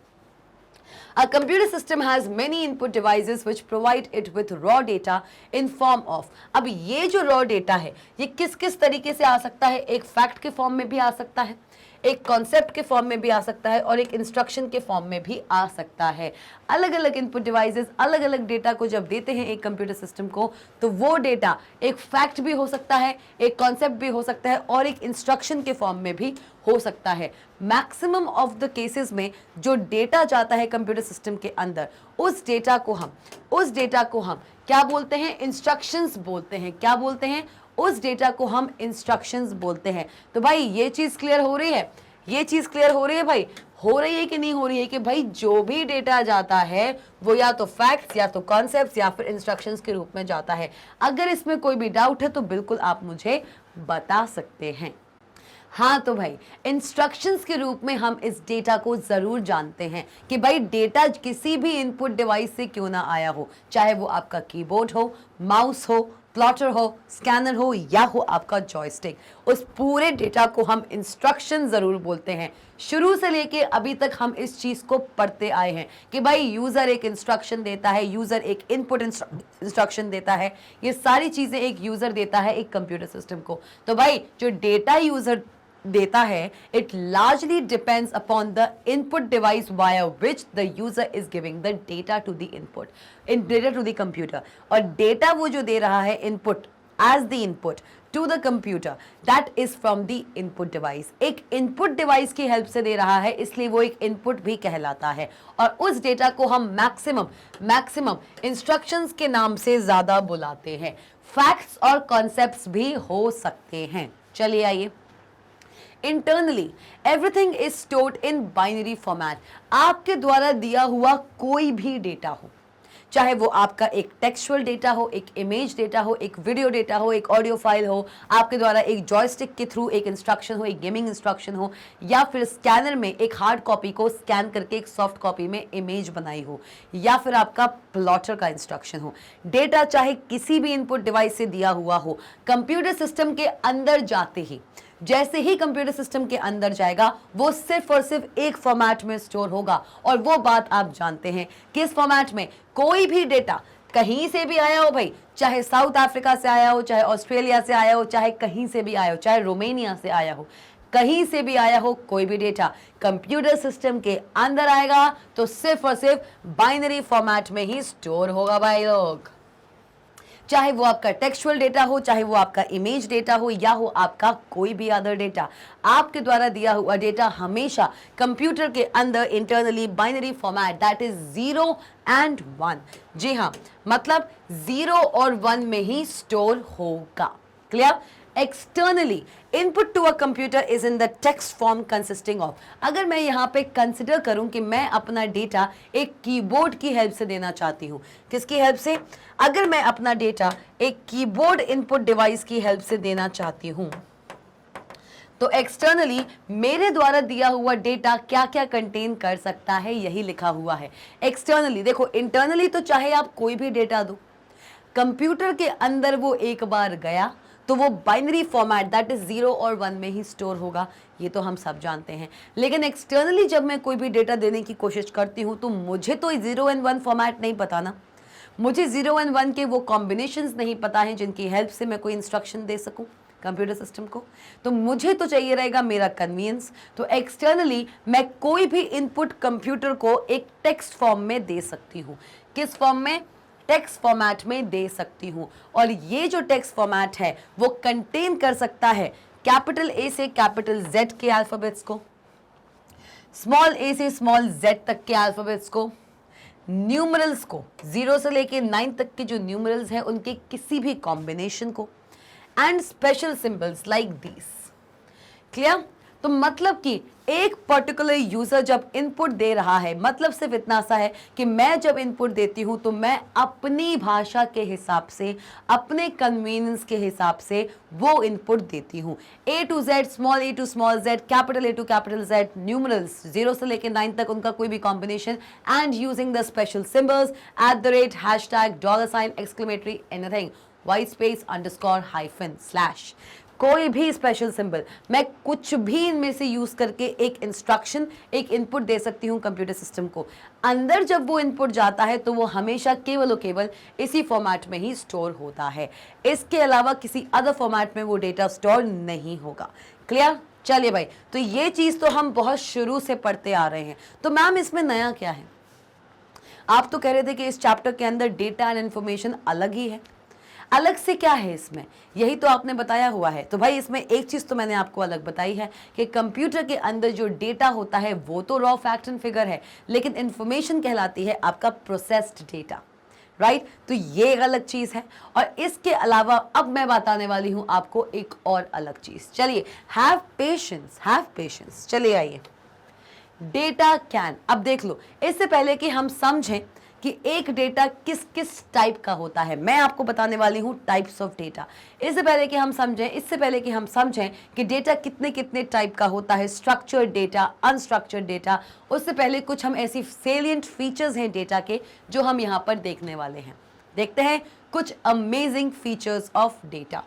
S1: A computer system has many input devices which provide it with raw data in form of। अब ये जो raw data है ये किस किस तरीके से आ सकता है? एक फैक्ट के फॉर्म में भी आ सकता है, एक कॉन्सेप्ट के फॉर्म में भी आ सकता है, और एक इंस्ट्रक्शन के फॉर्म में भी आ सकता है। अलग अलग इनपुट डिवाइसेस अलग अलग डेटा को जब देते हैं एक कंप्यूटर सिस्टम को, तो वो डेटा एक फैक्ट भी हो सकता है, एक कॉन्सेप्ट भी हो सकता है, और एक इंस्ट्रक्शन के फॉर्म में भी हो सकता है। मैक्सिमम ऑफ द केसेस में जो डेटा जाता है कंप्यूटर सिस्टम के अंदर, उस डेटा को हम क्या बोलते हैं? इंस्ट्रक्शंस बोलते हैं। क्या बोलते हैं? उस डेटा को हम इंस्ट्रक्शंस बोलते हैं। तो भाई ये चीज क्लियर हो रही है? ये चीज क्लियर हो रही है भाई? हो रही है कि नहीं हो रही है? कि भाई जो भी डेटा जाता है वो या तो फैक्ट्स या तो कॉन्सेप्ट्स या फिर इंस्ट्रक्शंस के रूप में जाता है। अगर इसमें कोई भी डाउट है तो बिल्कुल आप मुझे बता सकते हैं। हाँ तो भाई इंस्ट्रक्शंस के रूप में हम इस डेटा को जरूर जानते हैं कि भाई डेटा किसी भी इनपुट डिवाइस से क्यों ना आया हो, चाहे वो आपका कीबोर्ड हो, माउस हो, प्लॉटर हो, स्कैनर हो, या हो आपका जॉयस्टिक, उस पूरे डेटा को हम इंस्ट्रक्शन जरूर बोलते हैं। शुरू से लेके अभी तक हम इस चीज को पढ़ते आए हैं कि भाई यूजर एक इंस्ट्रक्शन देता है, यूजर एक इनपुट इंस्ट्रक्शन देता है, ये सारी चीजें एक यूजर देता है एक कंप्यूटर सिस्टम को। तो भाई जो डेटा यूजर देता है, it largely depends upon the input device via which the user is giving the data to the input in data to the computer. और डेटा वो जो दे रहा है input as the input to the computer, that is from the input device. एक input device की help से दे रहा है, इसलिए वो एक इनपुट भी कहलाता है। और उस डेटा को हम मैक्सिमम इंस्ट्रक्शंस के नाम से ज्यादा बुलाते हैं। फैक्ट्स और कॉन्सेप्ट्स भी हो सकते हैं। चलिए आइए, internally everything is stored in binary format. आपके द्वारा दिया हुआ कोई भी डेटा हो, चाहे वो आपका एक टेक्सचुअल डेटा हो, एक इमेज डेटा हो, एक वीडियो डेटा हो, एक ऑडियो फाइल हो, आपके द्वारा एक जॉयस्टिक के थ्रू एक इंस्ट्रक्शन हो, एक गेमिंग इंस्ट्रक्शन हो, या फिर स्कैनर में एक हार्ड कॉपी को स्कैन करके एक सॉफ्ट कॉपी में इमेज बनाई हो, या फिर आपका प्लॉटर का इंस्ट्रक्शन हो, डेटा चाहे किसी भी इनपुट डिवाइस से दिया हुआ हो, कंप्यूटर सिस्टम के अंदर जाते ही, जैसे ही कंप्यूटर सिस्टम के अंदर जाएगा, वो सिर्फ और सिर्फ एक फॉर्मेट में स्टोर होगा। और वो बात आप जानते हैं किस फॉर्मेट में? कोई भी डेटा कहीं से भी आया हो भाई, चाहे साउथ अफ्रीका से आया हो, चाहे ऑस्ट्रेलिया से आया हो, चाहे कहीं से भी आया हो, चाहे रोमानिया से आया हो, कहीं से भी आया हो, कोई भी डेटा कंप्यूटर सिस्टम के अंदर आएगा तो सिर्फ और सिर्फ बाइनरी फॉर्मेट में ही स्टोर होगा भाई लोग। चाहे वो आपका टेक्सचुअल डेटा हो, चाहे वो आपका इमेज डेटा हो, या हो आपका कोई भी अदर डेटा, आपके द्वारा दिया हुआ डेटा हमेशा कंप्यूटर के अंदर internally binary format, that is 0 and 1। जी हाँ, मतलब 0 और 1 में ही स्टोर होगा। Clear? Externally input to a computer is in the text form consisting of. अगर मैं यहाँ पे कंसिडर करूं कि मैं अपना डेटा एक कीबोर्ड की हेल्प से देना चाहती हूँ, किसकी हेल्प से? अगर मैं अपना डेटा एक कीबोर्ड इनपुट डिवाइस की हेल्प से देना चाहती हूँ, तो एक्सटर्नली मेरे द्वारा दिया हुआ डेटा क्या क्या कंटेन कर सकता है, यही लिखा हुआ है एक्सटर्नली। देखो इंटरनली तो चाहे आप कोई भी डेटा दो, कंप्यूटर के अंदर वो एक बार गया तो वो बाइनरी फॉर्मेट दैट इज 0 और 1 में ही स्टोर होगा, ये तो हम सब जानते हैं। लेकिन एक्सटर्नली जब मैं कोई भी डेटा देने की कोशिश करती हूँ तो मुझे तो 0 and 1 फॉर्मेट नहीं पता ना, मुझे 0 and 1 के वो कॉम्बिनेशंस नहीं पता हैं जिनकी हेल्प से मैं कोई इंस्ट्रक्शन दे सकूं कंप्यूटर सिस्टम को। तो मुझे तो चाहिए रहेगा मेरा कन्वीनियंस। तो एक्सटर्नली मैं कोई भी इनपुट कंप्यूटर को एक टेक्स्ट फॉर्म में दे सकती हूँ। किस फॉर्म में? टेक्स्ट फॉर्मेट में दे सकती हूँ। और ये जो टेक्स्ट फॉर्मेट है वो कंटेन कर सकता है कैपिटल ए से कैपिटल जेड के अल्फाबेट्स को, स्मॉल ए से स्मॉल जेड तक के अल्फाबेट्स को, न्यूमरल्स को, 0 से लेके 9 तक के जो न्यूमरल्स हैं उनके किसी भी कॉम्बिनेशन को, and special symbols like these. Clear? तो मतलब कि एक पर्टिकुलर यूजर जब इनपुट दे रहा है, मतलब सिर्फ इतना सा है कि मैं जब इनपुट देती हूं तो मैं अपनी भाषा के हिसाब से, अपने कन्वीनियंस के हिसाब से वो इनपुट देती हूं। A to Z, small A to small Z, capital A to capital Z, numerals 0 से लेकर 9 तक उनका कोई भी combination, and using the special symbols @ hashtag $, exclamatory, anything, white space, underscore, hyphen, slash, कोई भी स्पेशल सिंबल, मैं कुछ भी इनमें से यूज करके एक इंस्ट्रक्शन, एक इनपुट दे सकती हूं कंप्यूटर सिस्टम को। अंदर जब वो इनपुट जाता है तो वो हमेशा केवल और केवल इसी फॉर्मेट में ही स्टोर होता है, इसके अलावा किसी अदर फॉर्मेट में वो डेटा स्टोर नहीं होगा। क्लियर? चलिए भाई, तो ये चीज तो हम बहुत शुरू से पढ़ते आ रहे हैं। तो मैम इसमें नया क्या है? आप तो कह रहे थे कि इस चैप्टर के अंदर डेटा एंड इंफॉर्मेशन अलग ही है। अलग से क्या है इसमें? यही तो आपने बताया हुआ है। तो भाई इसमें एक चीज तो मैंने आपको अलग बताई है कि कंप्यूटर के अंदर जो डेटा होता है वो तो रॉ फैक्ट एंड फिगर है, लेकिन इंफॉर्मेशन कहलाती है आपका प्रोसेस्ड डेटा, राइट? तो ये एक अलग चीज है। और इसके अलावा अब मैं बताने वाली हूं आपको एक और अलग चीज। चलिए, हैव पेशेंस। चलिए आइए, डेटा कैन। अब देख लो, इससे पहले कि हम समझें कि एक डेटा किस किस टाइप का होता है, मैं आपको बताने वाली हूं टाइप्स ऑफ डेटा। इससे पहले कि हम समझें कि डेटा कितने कितने टाइप का होता है, स्ट्रक्चर्ड डेटा, अनस्ट्रक्चर्ड डेटा, उससे पहले कुछ हम ऐसी सेलिएंट फीचर्स हैं डेटा के जो हम यहां पर देखने वाले हैं। देखते हैं कुछ amazing features of data.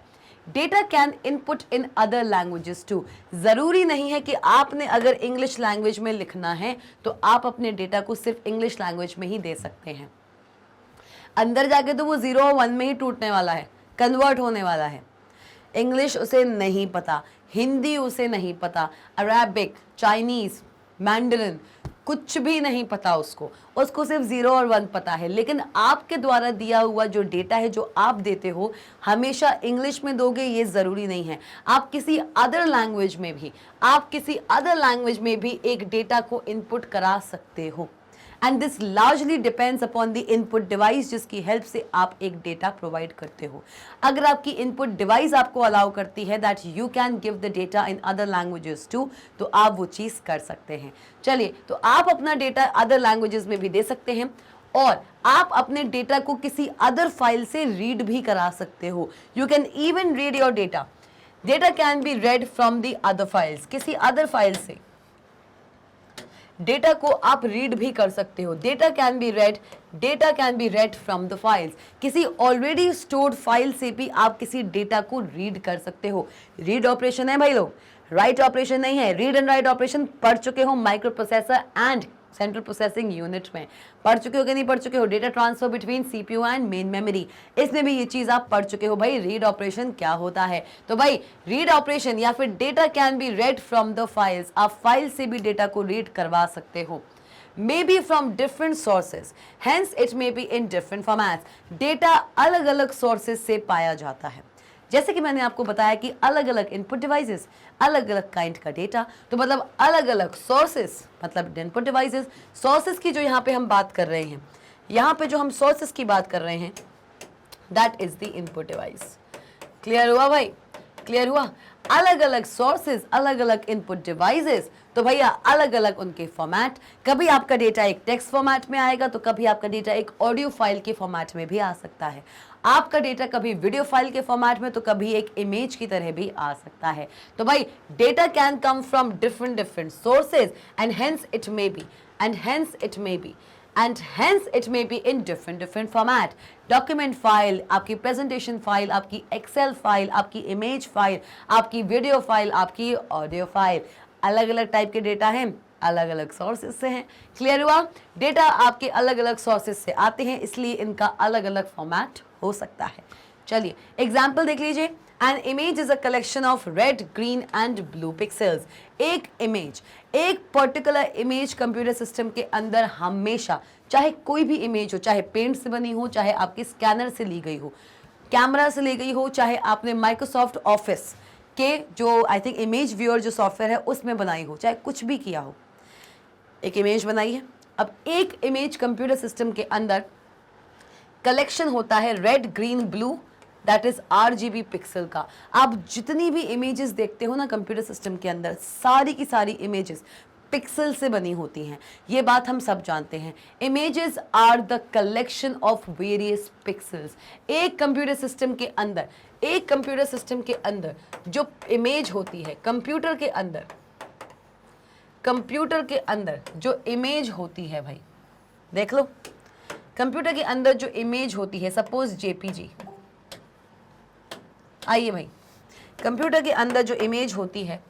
S1: Data can input in other languages too. जरूरी नहीं है कि आपने अगर इंग्लिश लैंग्वेज में लिखना है तो आप अपने डेटा को सिर्फ इंग्लिश लैंग्वेज में ही दे सकते हैं। अंदर जाके तो वो 0 और 1 में ही टूटने वाला है, कन्वर्ट होने वाला है। इंग्लिश उसे नहीं पता, हिंदी उसे नहीं पता, अरेबिक, चाइनीज, मैंडरिन, कुछ भी नहीं पता उसको सिर्फ 0 और 1 पता है। लेकिन आपके द्वारा दिया हुआ जो डेटा है, जो आप देते हो, हमेशा इंग्लिश में दोगे ये ज़रूरी नहीं है। आप किसी अदर लैंग्वेज में भी एक डेटा को इनपुट करा सकते हो। And this largely depends upon the input device जिसकी हेल्प से आप एक डेटा प्रोवाइड करते हो। अगर आपकी इनपुट डिवाइस आपको अलाउ करती है that you can give the data in other languages too, तो आप वो चीज़ कर सकते हैं। चलिए, तो आप अपना डेटा अदर लैंग्वेजेस में भी दे सकते हैं और आप अपने डेटा को किसी अदर फाइल से रीड भी करा सकते हो। You can even read your data. Data can be red from the other files. किसी अदर फाइल से डेटा को आप रीड भी कर सकते हो। Data can be red from the files. किसी ऑलरेडी स्टोर्ड फाइल से भी आप किसी डेटा को रीड कर सकते हो। रीड ऑपरेशन है भाई लोग, राइट ऑपरेशन नहीं है। रीड एंड राइट ऑपरेशन पढ़ चुके हो micro processor and central processing unit में। पढ़ चुके हो कि नहीं पढ़ चुके हो? Data transfer between CPU and main memory, इसमें भी ये चीज आप पढ़ चुके हो भाई, रीड ऑपरेशन क्या होता है। तो भाई रीड ऑपरेशन या फिर data can be red from the files, आप फाइल से भी डेटा को रीड करवा सकते हो। May be from different sources, hence it may be in different formats. Data अलग अलग सोर्सेज से पाया जाता है। जैसे कि मैंने आपको बताया कि अलग अलग इनपुट डिवाइसेस, अलग अलग काइंड का डेटा, तो मतलब अलग अलग सोर्सेस, मतलब इनपुट डिवाइसेस। सोर्सेस की जो यहाँ पे हम बात कर रहे हैं, यहाँ पे जो हम सोर्सेस की बात कर रहे हैं, that is the input device. Clear हुआ भाई? क्लियर हुआ? अलग अलग सोर्सेज, अलग अलग इनपुट डिवाइसेस, तो भैया अलग अलग उनके फॉर्मेट। कभी आपका डेटा एक टेक्स्ट फॉर्मेट में आएगा, तो कभी आपका डेटा एक ऑडियो फाइल के फॉर्मेट में भी आ सकता है। आपका डेटा कभी वीडियो फाइल के फॉर्मेट में, तो कभी एक इमेज की तरह भी आ सकता है। तो भाई data can come from different sources and hence it may be in different format. Document file, आपकी प्रेजेंटेशन फाइल, आपकी एक्सेल फाइल, आपकी इमेज फाइल, आपकी वीडियो फाइल, आपकी ऑडियो फाइल, अलग अलग टाइप के डेटा हैं, अलग अलग सोर्सेज से हैं। क्लियर हुआ? डेटा आपके अलग अलग सोर्सेज से आते हैं, इसलिए इनका अलग अलग फॉर्मेट हो सकता है। चलिए एग्जाम्पल देख लीजिए। An image is a collection of red, green and blue pixels. एक इमेज, एक पर्टिकुलर इमेज कंप्यूटर सिस्टम के अंदर हमेशा, चाहे कोई भी इमेज हो, चाहे पेंट से बनी हो, चाहे आपके स्कैनर से ली गई हो, कैमरा से ली गई हो, चाहे आपने माइक्रोसॉफ्ट ऑफिस के जो आई थिंक इमेज व्यूअर जो सॉफ्टवेयर है उसमें बनाई हो, चाहे कुछ भी किया हो, एक इमेज बनाई है। अब एक इमेज कंप्यूटर सिस्टम के अंदर कलेक्शन होता है red green blue, that is RGB pixel का। आप जितनी भी इमेजेस देखते हो ना कंप्यूटर सिस्टम के अंदर, सारी की सारी इमेजेस पिक्सल से बनी होती हैं। ये बात हम सब जानते हैं। Images are the collection of various pixels. एक कंप्यूटर सिस्टम के अंदर, एक कंप्यूटर सिस्टम के अंदर जो इमेज होती है, कंप्यूटर के अंदर, कंप्यूटर के अंदर जो इमेज होती है भाई, देख लो, कंप्यूटर के अंदर जो इमेज होती है, सपोज JPG, आइए भाई, कंप्यूटर के अंदर जो इमेज होती है,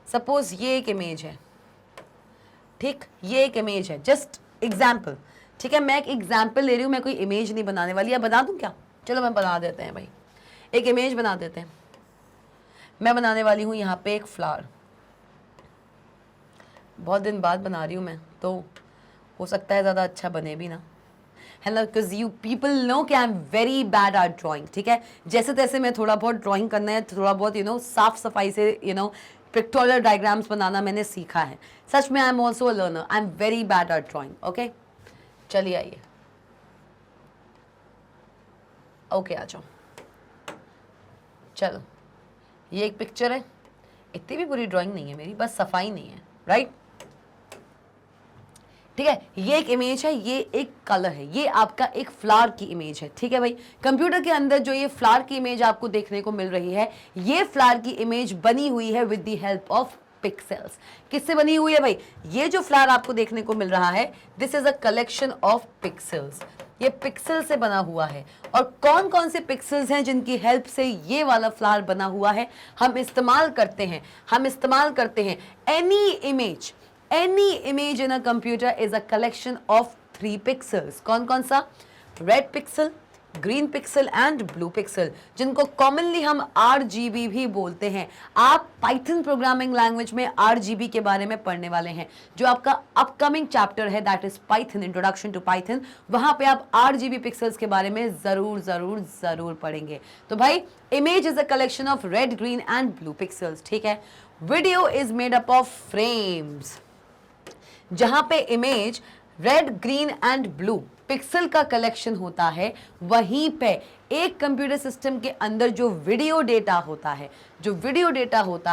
S1: सपोज ये एक इमेज है, ठीक, ये एक इमेज है, जस्ट एग्जाम्पल, ठीक है, मैं एक एग्जाम्पल ले रही हूँ, मैं कोई इमेज नहीं बनाने वाली। या बना दूँ क्या? चलो मैं बना देते हैं भाई, एक इमेज बना देते हैं। मैं बनाने वाली हूँ यहाँ पे एक फ्लावर, बहुत दिन बाद बना रही हूँ मैं, तो हो सकता है ज़्यादा अच्छा बने भी ना, है ना, बिकॉज यू पीपल नो कि I am very bad at drawing, ठीक है। जैसे तैसे मैं थोड़ा बहुत ड्राइंग करना है, थोड़ा बहुत साफ सफाई से पिक्टोरियल डायग्राम्स बनाना मैंने सीखा है। सच में I am also a learner, I am very bad at drawing. Okay, चलिए आइए, ओके आ जाओ। चलो, ये एक पिक्चर है, इतनी भी बुरी ड्राइंग नहीं है मेरी, बस सफाई नहीं है, राइट, ठीक है। ये एक इमेज है, ये एक कलर है, ये आपका एक फ्लावर की इमेज है, ठीक है भाई। कंप्यूटर के अंदर जो ये फ्लावर की इमेज आपको देखने को मिल रही है, ये फ्लावर की इमेज बनी हुई है with the help of pixels. किससे बनी हुई है भाई? ये जो फ्लावर आपको देखने को मिल रहा है, this is a collection of pixels. ये पिक्सल से बना हुआ है। और कौन कौन से पिक्सेल्स हैं जिनकी हेल्प से ये वाला फ्लावर बना हुआ है? हम इस्तेमाल करते हैं any image in a computer is a collection of 3 pixels. कौन कौन सा? Red pixel, green pixel and blue pixel, जिनको कॉमनली हम RGB भी बोलते हैं। आप पाइथन प्रोग्रामिंग लैंग्वेज में RGB के बारे में पढ़ने वाले हैं, जो आपका अपकमिंग चैप्टर है, that is Python, introduction to Python. वहां पे आप RGB पिक्सल्स के बारे में जरूर पढ़ेंगे। तो भाई, image is a collection of red, green and blue pixels, ठीक है। Video is made up of frames. जहां पे image red, green and blue pixel का कलेक्शन होता है, वहीं पे एक कंप्यूटर सिस्टम के अंदर जो वीडियो डेटा होता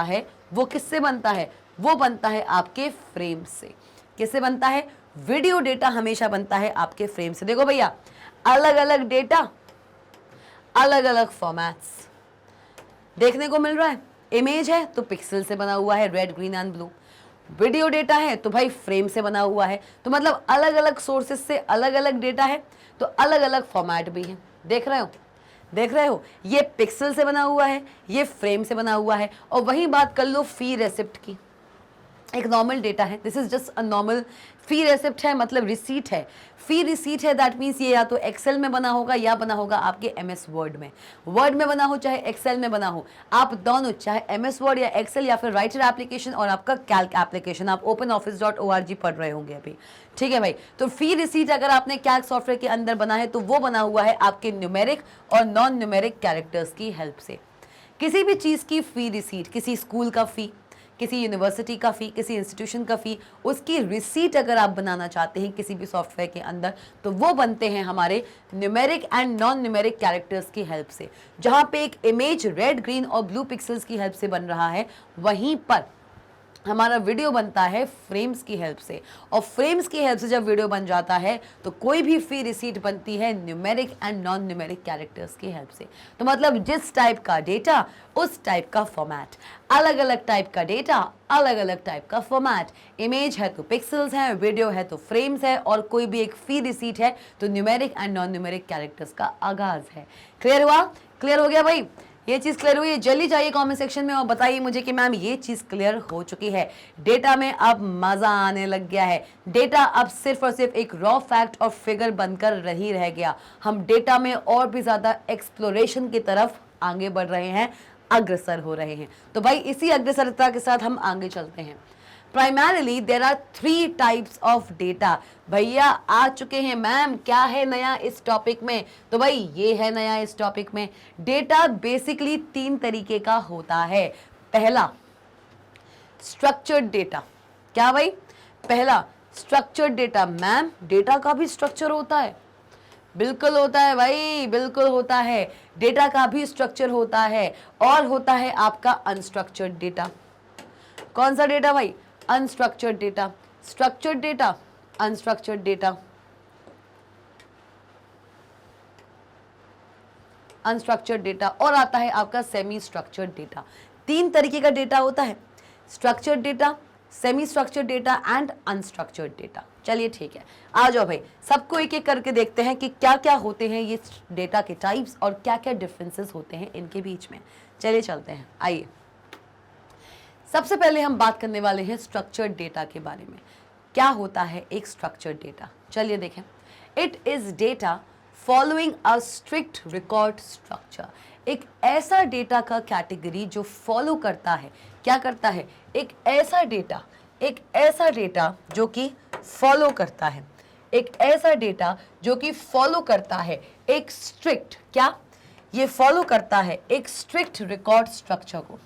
S1: है, वो किससे बनता है? वो बनता है आपके फ्रेम से। किससे बनता है? वीडियो डेटा हमेशा बनता है आपके फ्रेम से। देखो भैया, अलग अलग डेटा, अलग अलग फॉर्मेट्स देखने को मिल रहा है। इमेज है तो पिक्सल से बना हुआ है, red, green and blue. Video data है तो भाई फ्रेम से बना हुआ है। तो मतलब अलग अलग सोर्सेस से अलग अलग डेटा है, तो अलग अलग फॉर्मेट भी है। देख रहे हो, ये पिक्सल से बना हुआ है, ये फ्रेम से बना हुआ है। और वही बात कर लो फी रेसिप्ट की। एक नॉर्मल डेटा है, this is just a normal fee receipt है, मतलब रिसीट है। फी रिसीट है, दैट मीन्स ये या तो एक्सेल में बना होगा या बना होगा आपके MS वर्ड में। वर्ड में बना हो चाहे एक्सेल में बना हो, आप दोनों, चाहे MS वर्ड या एक्सेल या फिर राइटर एप्लीकेशन और आपका कैल्क एप्लीकेशन, आप openoffice.org पढ़ रहे होंगे अभी, ठीक है भाई। तो फी रिसीट अगर आपने कैल्क सॉफ्टवेयर के अंदर बना है, तो वो बना हुआ है आपके न्यूमेरिक और नॉन न्यूमेरिक कैरेक्टर्स की हेल्प से। किसी भी चीज़ की फी रिसीट, किसी स्कूल का फी, किसी यूनिवर्सिटी का फ़ी, किसी इंस्टीट्यूशन का फ़ी, उसकी रिसीट अगर आप बनाना चाहते हैं किसी भी सॉफ्टवेयर के अंदर, तो वो बनते हैं हमारे numeric and non numeric characters की हेल्प से। जहाँ पे एक इमेज रेड, ग्रीन और ब्लू पिक्सल्स की हेल्प से बन रहा है, वहीं पर हमारा वीडियो बनता है फ्रेम्स की हेल्प से। और फ्रेम्स की हेल्प से जब वीडियो बन जाता है, तो कोई भी फी रिसीट बनती है numeric and non numeric characters की हेल्प से। तो मतलब जिस टाइप का डेटा, उस टाइप का फॉर्मेट। अलग अलग टाइप का डेटा, अलग अलग टाइप का फॉर्मेट। इमेज है तो पिक्सल्स है, वीडियो है तो फ्रेम्स है, और कोई भी एक फी रिसीट है तो numeric and non numeric characters का आगाज है। क्लियर हुआ? क्लियर हो गया भाई? ये चीज़ क्लियर हुई है? जल्दी जाइए कमेंट सेक्शन में और बताइए मुझे कि मैम ये चीज़ क्लियर हो चुकी है। डेटा में अब मज़ा आने लग गया है। डेटा अब सिर्फ और सिर्फ एक रॉ फैक्ट और फिगर बनकर नहीं रह गया। हम डेटा में और भी ज़्यादा एक्सप्लोरेशन की तरफ आगे बढ़ रहे हैं, अग्रसर हो रहे हैं। तो भाई इसी अग्रसरता के साथ हम आगे चलते हैं। Primarily there are 3 types of data. भैया आ चुके हैं मैम, क्या है नया इस टॉपिक में? तो भाई ये है नया इस टॉपिक में। डेटा बेसिकली 3 तरीके का होता है। पहला, स्ट्रक्चर्ड डेटा। क्या भाई? पहला, स्ट्रक्चर्ड डेटा, मैम डेटा का भी स्ट्रक्चर होता है? बिल्कुल होता है भाई, बिल्कुल होता है, डेटा का भी स्ट्रक्चर होता है। और होता है आपका अनस्ट्रक्चर्ड डेटा। कौन सा डेटा भाई? Unstructured data. Structured data, unstructured data, unstructured data, और आता है आपका सेमी स्ट्रक्चर्ड डेटा। 3 तरीके का डेटा होता है, structured data, semi structured data and unstructured data. चलिए ठीक है, आ जाओ भाई, सबको एक एक करके देखते हैं कि क्या क्या होते हैं ये डेटा के टाइप्स और क्या क्या डिफरेंसेस होते हैं इनके बीच में। चलिए चलते हैं, आइए। सबसे पहले हम बात करने वाले हैं स्ट्रक्चर्ड डेटा के बारे में। क्या होता है एक स्ट्रक्चर्ड डेटा? चलिए देखें। It is data following a strict record structure. एक ऐसा डेटा का कैटेगरी जो फॉलो करता है, क्या करता है? एक ऐसा डेटा जो कि फॉलो करता है, एक ऐसा डेटा जो कि फॉलो करता है एक स्ट्रिक्ट, क्या ये फॉलो करता है? एक स्ट्रिक्ट रिकॉर्ड स्ट्रक्चर को।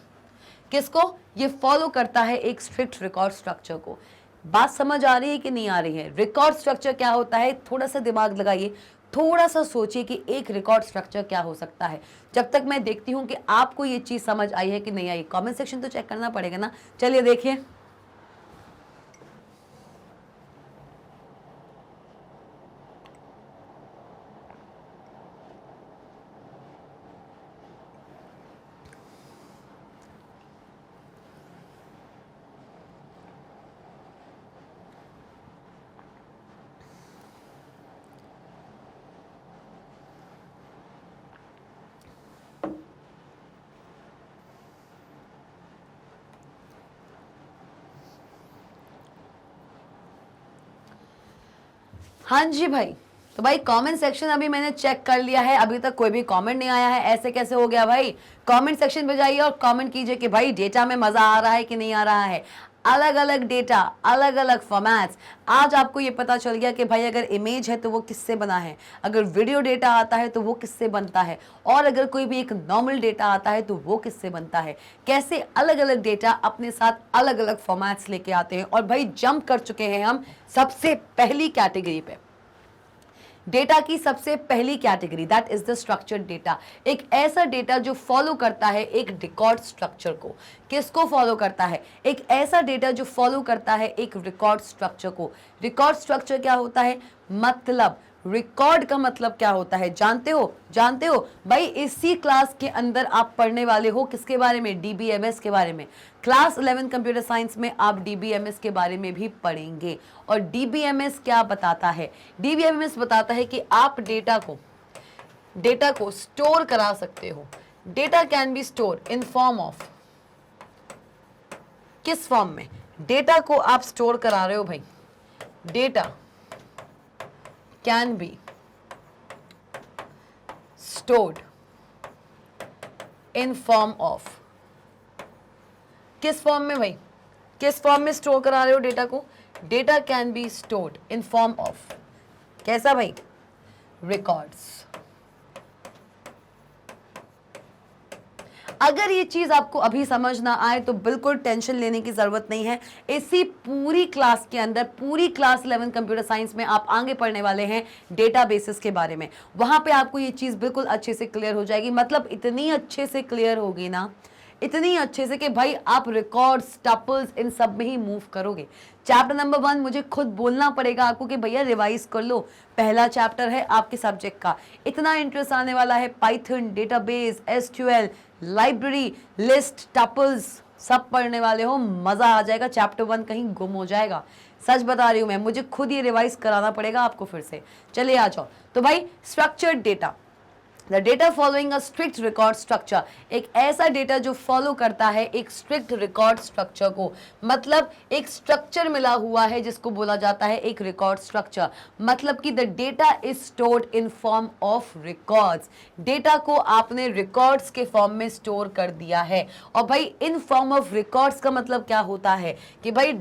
S1: किसको? ये फॉलो करता है एक स्ट्रिक्ट रिकॉर्ड स्ट्रक्चर को। बात समझ आ रही है कि नहीं आ रही है? रिकॉर्ड स्ट्रक्चर क्या होता है? थोड़ा सा दिमाग लगाइए, थोड़ा सा सोचिए कि एक रिकॉर्ड स्ट्रक्चर क्या हो सकता है। जब तक मैं देखती हूं कि आपको ये चीज समझ आई है कि नहीं आई। कमेंट सेक्शन तो चेक करना पड़ेगा ना। चलिए देखिए, हाँ जी भाई। तो भाई कमेंट सेक्शन अभी मैंने चेक कर लिया है, अभी तक कोई भी कमेंट नहीं आया है। ऐसे कैसे हो गया भाई? कमेंट सेक्शन पे जाइए और कमेंट कीजिए कि भाई डेटा में मजा आ रहा है कि नहीं आ रहा है। अलग अलग डेटा, अलग अलग फॉर्मेट्स। आज आपको ये पता चल गया कि भाई अगर इमेज है तो वो किससे बना है, अगर वीडियो डेटा आता है तो वो किससे बनता है, और अगर कोई भी एक नॉर्मल डेटा आता है तो वो किससे बनता है। कैसे अलग अलग डेटा अपने साथ अलग अलग फॉर्मेट्स लेके आते हैं। और भाई जंप कर चुके हैं हम सबसे पहली कैटेगरी पे। डेटा की सबसे पहली category, that is the structured data. एक ऐसा डेटा जो फॉलो करता है एक रिकॉर्ड स्ट्रक्चर को। किसको फॉलो करता है? एक ऐसा डेटा जो फॉलो करता है एक रिकॉर्ड स्ट्रक्चर को। रिकॉर्ड स्ट्रक्चर क्या होता है? मतलब रिकॉर्ड का मतलब क्या होता है? जानते हो? जानते हो भाई, इसी क्लास के अंदर आप पढ़ने वाले हो किसके बारे में? डीबीएमएस के बारे में। क्लास 11 कंप्यूटर साइंस में आप डीबीएमएस के बारे में भी पढ़ेंगे। और डीबीएमएस क्या बताता है? डीबीएमएस बताता है कि आप डेटा को स्टोर करा सकते हो। Data can be store in form of, किस फॉर्म में? डेटा को आप स्टोर करा रहे हो भाई। Data can be stored in form of, किस फॉर्म में भाई? किस फॉर्म में स्टोर करा रहे हो डेटा को? Data can be stored in form of, कैसा भाई? रिकॉर्ड्स। अगर ये चीज आपको अभी समझ ना आए तो बिल्कुल टेंशन लेने की जरूरत नहीं है। इसी पूरी क्लास के अंदर, पूरी क्लास 11 कंप्यूटर साइंस में आप आगे पढ़ने वाले हैं डेटाबेसेस के बारे में। वहां पे आपको ये चीज बिल्कुल अच्छे से क्लियर हो जाएगी। मतलब इतनी अच्छे से क्लियर होगी ना, इतनी अच्छे से कि भाई आप रिकॉर्ड्स, टपल्स, इन सब में ही मूव करोगे। चैप्टर नंबर 1 मुझे खुद बोलना पड़ेगा आपको कि भैया रिवाइज कर लो। पहला चैप्टर है आपके सब्जेक्ट का, इतना इंटरेस्ट आने वाला है। Python, database, SQL, library, list, tuples सब पढ़ने वाले हो, मजा आ जाएगा। चैप्टर 1 कहीं गुम हो जाएगा, सच बता रही हूं मैं। मुझे खुद ये रिवाइज कराना पड़ेगा आपको फिर से। चलिए आ जाओ। तो भाई structured data, the data following a strict record structure. एक ऐसा डेटा जो फॉलो करता है एक स्ट्रिक्ट रिकॉर्ड स्ट्रक्चर को। मतलब एक स्ट्रक्चर मिला हुआ है जिसको बोला जाता है एक रिकॉर्ड स्ट्रक्चर। मतलब कि the data is stored in form of records. Data को आपने रिकॉर्ड्स के फॉर्म में स्टोर कर दिया है। और भाई इन फॉर्म ऑफ रिकॉर्ड्स का मतलब क्या होता है कि भाई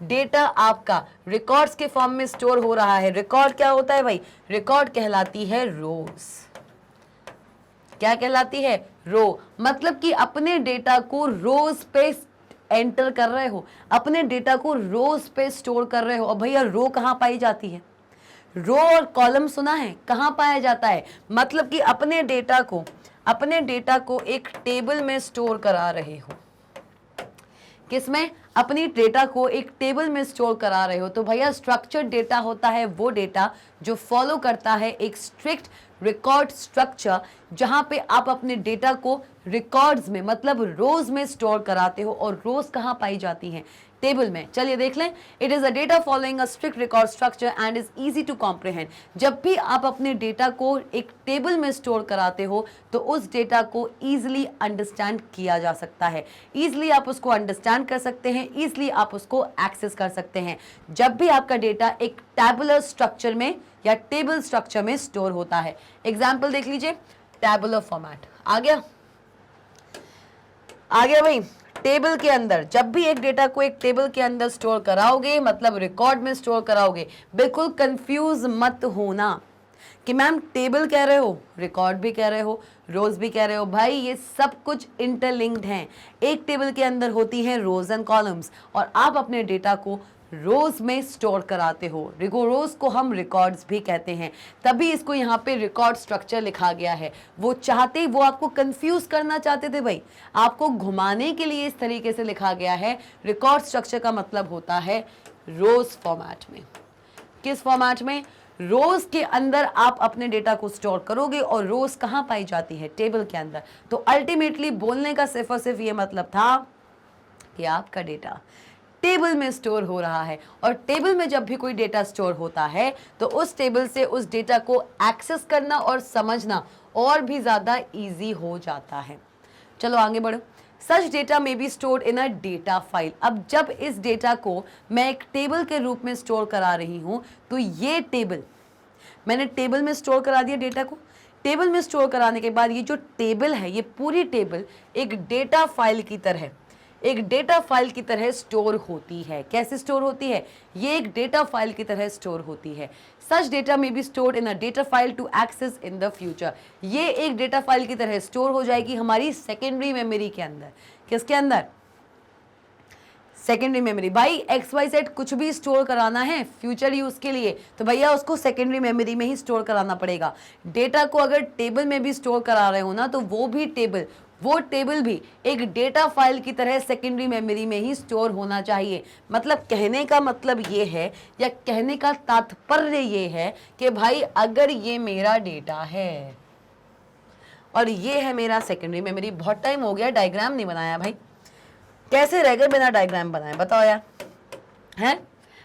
S1: डेटा आपका रिकॉर्ड्स के फॉर्म में स्टोर हो रहा है। रिकॉर्ड क्या होता है भाई? रिकॉर्ड कहलाती है रोज। क्या कहलाती है? रो। मतलब कि अपने डेटा को रोज पे एंटर कर रहे हो, अपने डेटा को रोज पे स्टोर कर रहे हो। और भैया रो कहाँ पाई जाती है? रो और कॉलम सुना है, कहाँ पाया जाता है? मतलब कि अपने डेटा को एक टेबल में स्टोर करा रहे हो। किसमें? अपनी डेटा को एक टेबल में स्टोर करा रहे हो। तो भैया स्ट्रक्चर्ड डेटा होता है वो डेटा जो फॉलो करता है एक स्ट्रिक्ट रिकॉर्ड स्ट्रक्चर, जहां पे आप अपने डेटा को रिकॉर्ड्स में मतलब रोज में स्टोर कराते हो। और रोज कहां पाई जाती हैं? टेबल में। चलिए देख लें। It is a data following a strict record structure and is easy to comprehend. जब भी आप अपने डेटा को एक टेबल में स्टोर कराते हो तो उस डेटा को इजीली अंडरस्टैंड किया जा सकता है, इजीली आप उसको अंडरस्टैंड कर सकते हैं, इजीली आप उसको एक्सेस कर सकते हैं। जब भी आपका डेटा एक टैबुलर स्ट्रक्चर में या टेबल स्ट्रक्चर में स्टोर होता है। एग्जाम्पल देख लीजिए, टैबुलर फॉर्मेट आ गया भाई। टेबल के अंदर जब भी एक डेटा को एक टेबल के अंदर स्टोर कराओगे मतलब रिकॉर्ड में स्टोर कराओगे, बिल्कुल कंफ्यूज मत होना कि मैम टेबल कह रहे हो, रिकॉर्ड भी कह रहे हो, रोज भी कह रहे हो। भाई ये सब कुछ इंटरलिंक्ड हैं। एक टेबल के अंदर होती हैं रोज एंड कॉलम्स और आप अपने डेटा को रोज में स्टोर कराते हो। रोज को हम रिकॉर्ड्स भी कहते हैं, तभी इसको यहाँ पे रिकॉर्ड स्ट्रक्चर लिखा गया है। वो आपको कंफ्यूज करना चाहते थे भाई, आपको घुमाने के लिए इस तरीके से लिखा गया है। रिकॉर्ड स्ट्रक्चर का मतलब होता है रोज फॉर्मेट में। किस फॉर्मेट में? रोज के अंदर आप अपने डेटा को स्टोर करोगे और रोज कहां पाई जाती है? टेबल के अंदर। तो अल्टीमेटली बोलने का सिर्फ और सिर्फ ये मतलब था कि आपका डेटा टेबल में स्टोर हो रहा है। और टेबल में जब भी कोई डेटा स्टोर होता है तो उस टेबल से उस डेटा को एक्सेस करना और समझना और भी ज्यादा इजी हो जाता है। चलो आगे बढ़ो। सच data may be stored in a data file. अब जब इस डेटा को मैं एक टेबल के रूप में स्टोर करा रही हूं तो ये टेबल, मैंने टेबल में स्टोर करा दिया डेटा को। टेबल में स्टोर कराने के बाद ये जो टेबल है, ये पूरी टेबल एक डेटा फाइल की तरह स्टोर होती है। कैसे स्टोर होती है? ये एक डेटा फाइल की तरह स्टोर होती है। Such data may be stored in a data file to access in the future. ये एक डेटा फाइल की तरह स्टोर हो जाएगी हमारी सेकेंडरी मेमोरी के अंदर। किसके अंदर? Secondary memory. भाई XYZ कुछ भी स्टोर कराना है फ्यूचर यूज के लिए तो भैया उसको सेकेंडरी मेमोरी में ही स्टोर कराना पड़ेगा। डेटा को अगर टेबल में भी स्टोर करा रहे हो ना तो वो टेबल भी एक डेटा फाइल की तरह सेकेंडरी मेमोरी में ही स्टोर होना चाहिए। मतलब कहने का मतलब ये है या कहने का तात्पर्य ये है कि भाई अगर ये मेरा डेटा है और ये है मेरा सेकेंडरी मेमोरी। बहुत टाइम हो गया डायग्राम नहीं बनाया भाई, कैसे रह गए बिना डायग्राम बनाए बताओ यार, हैं?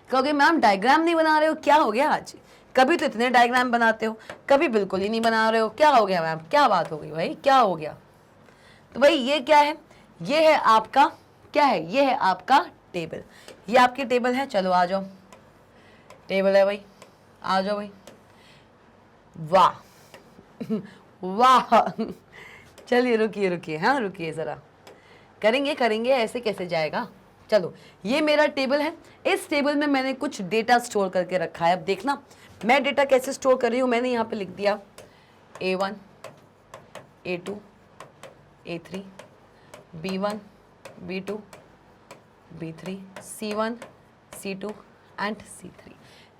S1: क्योंकि मैम डायग्राम नहीं बना रहे हो, क्या हो गया आज? कभी तो इतने डायग्राम बनाते हो, कभी बिल्कुल ही नहीं बना रहे हो, क्या हो गया मैम? क्या बात हो गई भाई, क्या हो गया? तो भाई ये क्या है? ये है आपका क्या है? ये है आपका टेबल। ये आपकी टेबल है। चलो आ जाओ, टेबल है भाई, आ जाओ भाई। वाह वाह चलिए रुकिए, हाँ रुकिए जरा, करेंगे ऐसे कैसे जाएगा। चलो ये मेरा टेबल है। इस टेबल में मैंने कुछ डेटा स्टोर करके रखा है। अब देखना मैं डेटा कैसे स्टोर कर रही हूँ। मैंने यहाँ पे लिख दिया A1, A2, A3, B1, B2, B3, C1, C2 and C3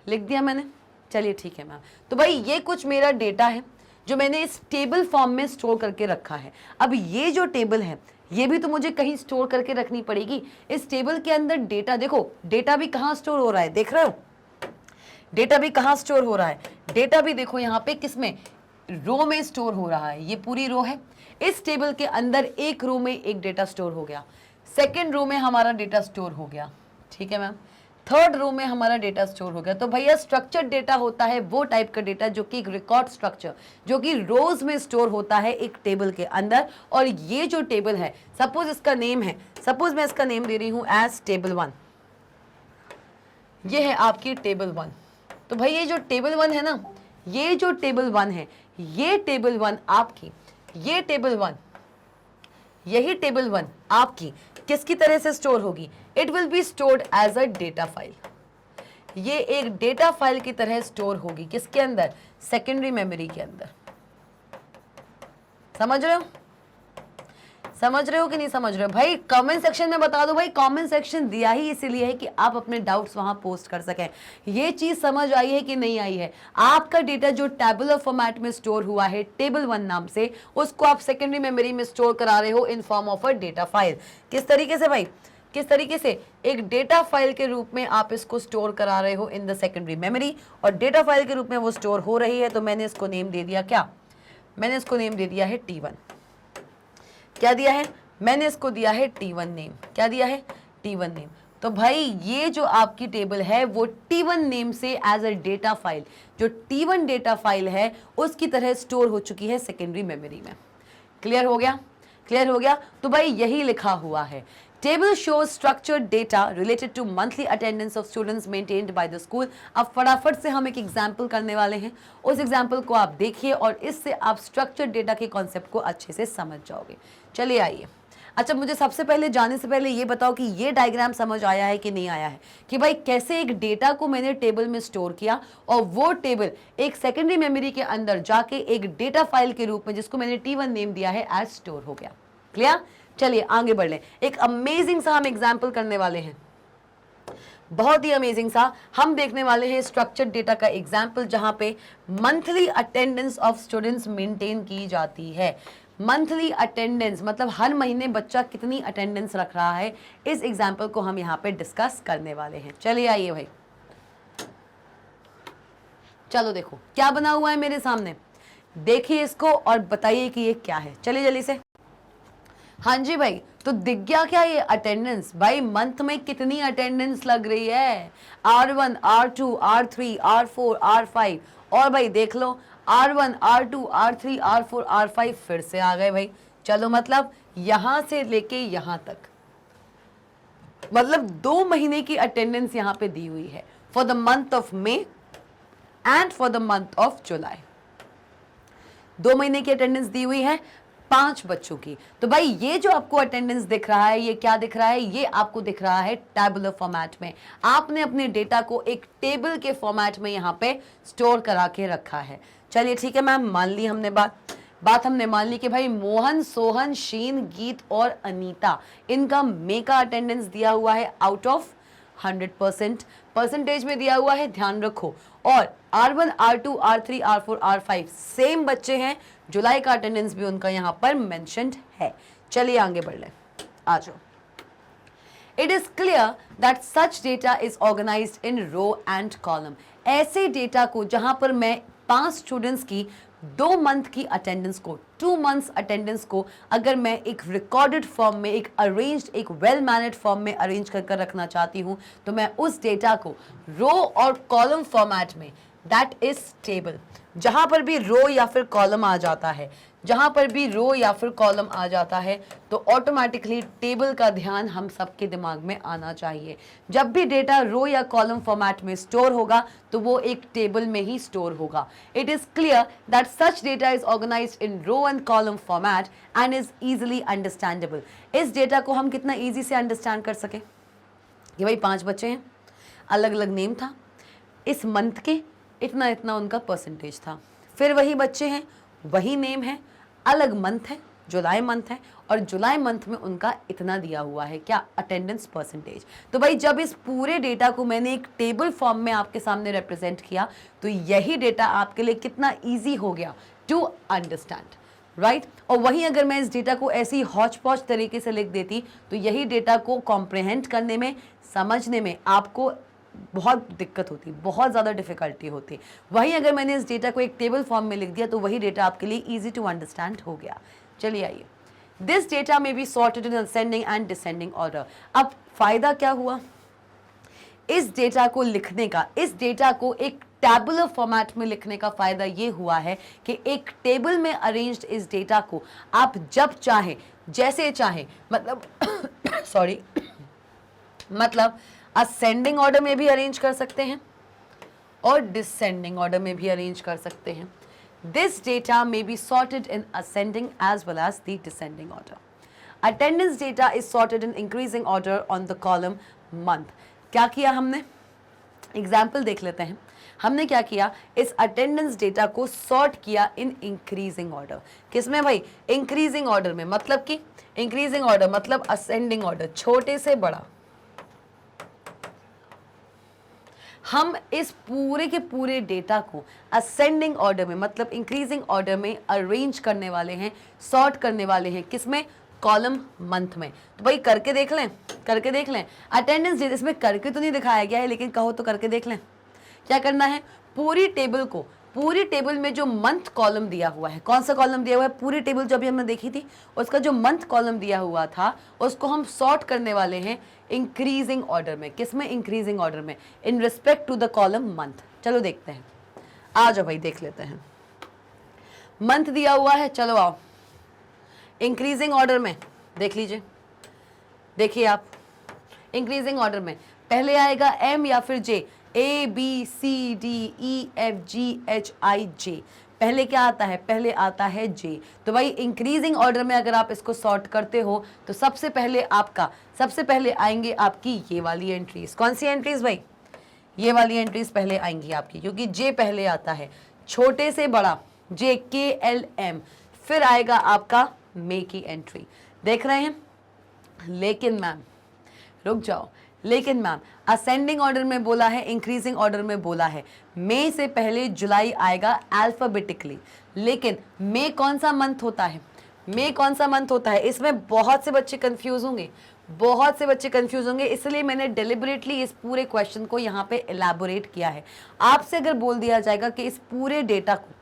S1: लिख दिया मैंने। चलिए ठीक है मैम। तो भाई ये कुछ मेरा डेटा है जो मैंने इस टेबल फॉर्म में स्टोर करके रखा है। अब ये जो टेबल है ये भी तो मुझे कहीं स्टोर करके रखनी पड़ेगी। इस टेबल के अंदर डेटा, देखो डेटा भी कहाँ स्टोर हो रहा है, देख रहे हो? डेटा भी कहाँ स्टोर हो रहा है? डेटा भी देखो यहाँ पे किसमें? रो में स्टोर हो रहा है। ये पूरी रो है। इस टेबल के अंदर एक रो में एक डेटा स्टोर हो गया, सेकेंड रो में हमारा डेटा स्टोर हो गया, ठीक है मैम, थर्ड रो में हमारा डेटा स्टोर हो गया। तो भैया स्ट्रक्चर्ड डेटा होता है वो टाइप का डेटा जो कि एक रिकॉर्ड स्ट्रक्चर, जो कि रोज में स्टोर होता है एक टेबल के अंदर। और ये जो टेबल है, सपोज इसका नेम है, सपोज मैं इसका नेम दे रही हूं एज टेबल 1। ये है आपकी टेबल 1। तो भाई ये जो टेबल 1 है ना, ये जो टेबल 1 है, ये टेबल 1 आपकी, ये टेबल 1, यही टेबल 1 आपकी किसकी तरह से स्टोर होगी? It will be stored as a data file. ये एक डेटा फाइल की तरह स्टोर होगी किसके अंदर? सेकेंडरी मेमोरी के अंदर। समझ रहे हो? समझ रहे हो कि नहीं समझ रहे हो भाई? कमेंट सेक्शन में बता दो भाई। कमेंट सेक्शन दिया ही इसीलिए है कि आप अपने डाउट्स वहां पोस्ट कर सकें। ये चीज समझ आई है कि नहीं आई है? आपका डेटा जो टेबुलर फॉर्मेट में स्टोर हुआ है टेबल 1 नाम से, उसको आप सेकेंडरी मेमोरी में स्टोर करा रहे हो in form of a data file. किस तरीके से भाई? किस तरीके से? एक डेटा फाइल के रूप में आप इसको स्टोर करा रहे हो इन द सेकेंडरी मेमोरी, और डेटा फाइल के रूप में वो स्टोर हो रही है। तो मैंने इसको नेम दे दिया क्या? मैंने इसको नेम दे दिया है T1। क्या दिया है? मैंने इसको दिया है T1 नेम। क्या दिया है? T1 name. तो भाई ये जो आपकी टेबल है वो T1 नेम से एज अ डेटा फाइल, जो T1 डेटा फाइल है उसकी तरह स्टोर हो चुकी है सेकेंडरी मेमोरी में। क्लियर हो गया? क्लियर हो गया? तो भाई यही लिखा हुआ है, table shows structured data related to monthly attendance of students maintained by the school। अब फटाफट से हम एक एग्जाम्पल करने वाले हैं, उस एग्जाम्पल को आप देखिए और इससे आप स्ट्रक्चर्ड डेटा के कॉन्सेप्ट को अच्छे से समझ जाओगे। चलिए आइए। अच्छा, मुझे सबसे पहले जाने से पहले ये बताओ कि ये डायग्राम समझ आया है कि नहीं आया है, कि भाई कैसे एक डेटा को मैंने टेबल में स्टोर किया और वो टेबल एक सेकेंडरी मेमोरी के अंदर जाके एक डेटा फाइल के रूप में, जिसको मैंने T1 नेम दिया है, एज स्टोर हो गया। क्लियर? चलिए आगे बढ़ लें। एक अमेजिंग सा हम एग्जाम्पल करने वाले हैं, बहुत ही अमेजिंग सा। हम देखने वाले हैं स्ट्रक्चर्ड डेटा का एग्जाम्पल, जहां पे monthly attendance of students maintain की जाती है। मंथली अटेंडेंस मतलब हर महीने बच्चा कितनी अटेंडेंस रख रहा है, इस एग्जाम्पल को हम यहाँ पे डिस्कस करने वाले हैं। चलिए आइए भाई, चलो देखो क्या बना हुआ है मेरे सामने, देखिए इसको और बताइए कि ये क्या है। चलिए जल्दी से। हाँ जी भाई, तो दिख गया क्या ये अटेंडेंस? भाई मंथ में कितनी अटेंडेंस लग रही है, R1, R2, R3, R4, R5। और भाई देख लो R1, R2, R3, R4, R5 फिर से आ गए भाई। चलो मतलब यहां से लेके यहां तक, मतलब 2 महीने की अटेंडेंस यहां पे दी हुई है, for the month of May and for the month of July. 2 महीने की अटेंडेंस दी हुई है 5 बच्चों की। तो भाई ये जो आपको अटेंडेंस दिख रहा है, ये क्या दिख रहा है? ये आपको दिख रहा है टैबुलर फॉर्मेट में। आपने अपने डेटा को एक टेबल के फॉर्मेट में यहाँ पे स्टोर करा के रखा है। चलिए ठीक है मैम, मान ली हमने बात हमने मान ली कि भाई मोहन, सोहन, शीन, गीत और अनीता, इनका मे का अटेंडेंस दिया हुआ है आउट ऑफ 100%, परसेंटेज में दिया हुआ है, ध्यान रखो। और R1, R2, R3, R4, R5 same बच्चे हैं, जुलाई का अटेंडेंस भी उनका यहाँ पर मेंशन्ड है। चलिए आगे बढ़ लें, आ जाओ। It is clear that such data is organized in row and column। ऐसे डेटा को जहां पर मैं 5 स्टूडेंट्स की 2 मंथ की अटेंडेंस को, 2 मंथ्स अटेंडेंस को अगर मैं एक रिकॉर्डेड फॉर्म में, एक अरेंज्ड, एक वेल मैनेज फॉर्म में अरेंज कर रखना चाहती हूं, तो मैं उस डेटा को रो और कॉलम फॉर्मेट में, दैट इज टेबल, जहां पर भी रो या फिर कॉलम आ जाता है, जहां पर भी रो या फिर कॉलम आ जाता है तो ऑटोमेटिकली टेबल का ध्यान हम सबके दिमाग में आना चाहिए। जब भी डेटा रो या कॉलम फॉर्मेट में स्टोर होगा तो वो एक टेबल में ही स्टोर होगा। It is clear that such data is organized in row and column format and is easily understandable. इस डेटा को हम कितना ईजी से अंडरस्टैंड कर सके? ये भाई 5 बच्चे हैं, अलग अलग नेम था, इस मंथ के इतना इतना उनका परसेंटेज था, फिर वही बच्चे हैं, वही नेम है, अलग मंथ है, जुलाई मंथ है, और जुलाई मंथ में उनका इतना दिया हुआ है, क्या? Attendance percentage. तो भाई जब इस पूरे डेटा को मैंने एक टेबल फॉर्म में आपके सामने रिप्रेजेंट किया तो यही डेटा आपके लिए कितना इजी हो गया टू अंडरस्टैंड, राइट? और वहीं अगर मैं इस डेटा को ऐसी हौच पौच तरीके से लिख देती तो यही डेटा को कॉम्प्रिहेंड करने में, समझने में आपको बहुत दिक्कत होती, बहुत ज़्यादा डिफिकल्टी होती। वहीं अगर मैंने इस डेटा को एक टेबल फॉर्म में लिख दिया तो वही डेटा आपके लिए इजी टू अंडरस्टैंड हो गया। चलिए आइए, this data may be sorted in ascending and descending order. अब फायदा क्या हुआ इस डेटा को लिखने का? इस डेटा को एक टैबुलर फॉर्मेट में लिखने का फायदा ये हुआ है कि एक टेबल में अरेंज्ड इस डेटा को आप जब चाहें, जैसे चाहें, मतलब सॉरी मतलब असेंडिंग ऑर्डर में भी अरेंज कर सकते हैं और डिसेंडिंग ऑर्डर में भी अरेंज कर सकते हैं। This data may be sorted in ascending as well as the descending order. Attendance data is sorted in increasing order on the column month। क्या किया हमने? एग्जाम्पल देख लेते हैं। हमने क्या किया, इस अटेंडेंस डेटा को सॉर्ट किया इन इंक्रीजिंग ऑर्डर। किसमें भाई, इंक्रीजिंग ऑर्डर में, मतलब कि इंक्रीजिंग ऑर्डर मतलब असेंडिंग ऑर्डर, छोटे से बड़ा। हम इस पूरे के पूरे डेटा को असेंडिंग ऑर्डर में मतलब इंक्रीजिंग ऑर्डर में अरेंज करने वाले हैं, सॉर्ट करने वाले हैं। किसमें, कॉलम मंथ में। तो भाई करके देख लें, करके देख लें। अटेंडेंस डेटा इसमें करके तो नहीं दिखाया गया है, लेकिन कहो तो करके देख लें। क्या करना है, पूरी टेबल को, पूरी टेबल में जो मंथ कॉलम दिया हुआ है, कौन सा कॉलम दिया हुआ है, पूरी टेबल जो अभी हमने देखी थी उसका जो मंथ कॉलम दिया हुआ था उसको हम सॉर्ट करने वाले हैं इंक्रीजिंग ऑर्डर में। किसमें, इंक्रीजिंग ऑर्डर में, in respect to the column month. चलो देखते हैं, आ जाओ भाई देख लेते हैं। मंथ दिया हुआ है, चलो आओ इंक्रीजिंग ऑर्डर में देख लीजिए। देखिए आप इंक्रीजिंग ऑर्डर में पहले आएगा एम या फिर J, A B C D E F G H I J. पहले क्या आता है, पहले आता है जे। तो भाई इंक्रीजिंग ऑर्डर में अगर आप इसको सॉर्ट करते हो तो सबसे पहले आएंगे आपकी ये वाली एंट्रीज। कौन सी एंट्रीज भाई, ये वाली एंट्रीज पहले आएंगी आपकी, क्योंकि जे पहले आता है, छोटे से बड़ा जे, के एल एम। फिर आएगा आपका मे की एंट्री, देख रहे हैं। लेकिन मैम रुक जाओ, लेकिन मैम असेंडिंग ऑर्डर में बोला है, इंक्रीजिंग ऑर्डर में बोला है मई से पहले जुलाई आएगा अल्फाबेटिकली। लेकिन मई कौन सा मंथ होता है, मई कौन सा मंथ होता है, इसमें बहुत से बच्चे कंफ्यूज होंगे, बहुत से बच्चे कंफ्यूज होंगे। इसलिए मैंने डेलिबरेटली इस पूरे क्वेश्चन को यहाँ पे एलैबोरेट किया है। आपसे अगर बोल दिया जाएगा कि इस पूरे डेटा को,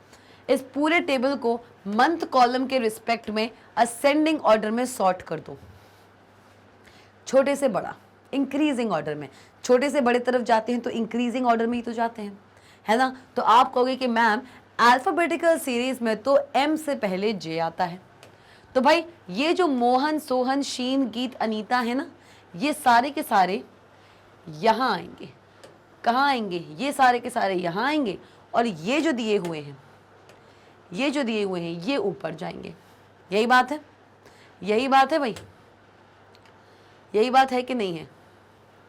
S1: इस पूरे टेबल को मंथ कॉलम के रिस्पेक्ट में असेंडिंग ऑर्डर में सॉर्ट कर दो, छोटे से बड़ा इंक्रीजिंग ऑर्डर में, छोटे से बड़े तरफ जाते हैं तो इंक्रीजिंग ऑर्डर में ही तो जाते हैं, है ना। तो आप कहोगे कि मैम अल्फाबेटिकल सीरीज में तो एम से पहले जे आता है। तो भाई ये जो मोहन, सोहन, शीन, गीत, अनीता है ना, ये सारे के सारे यहाँ आएंगे। कहाँ आएंगे, ये सारे के सारे यहाँ आएंगे, और ये जो दिए हुए हैं, ये जो दिए हुए हैं ये ऊपर जाएंगे। यही बात है, यही बात है भाई, यही बात है कि नहीं है,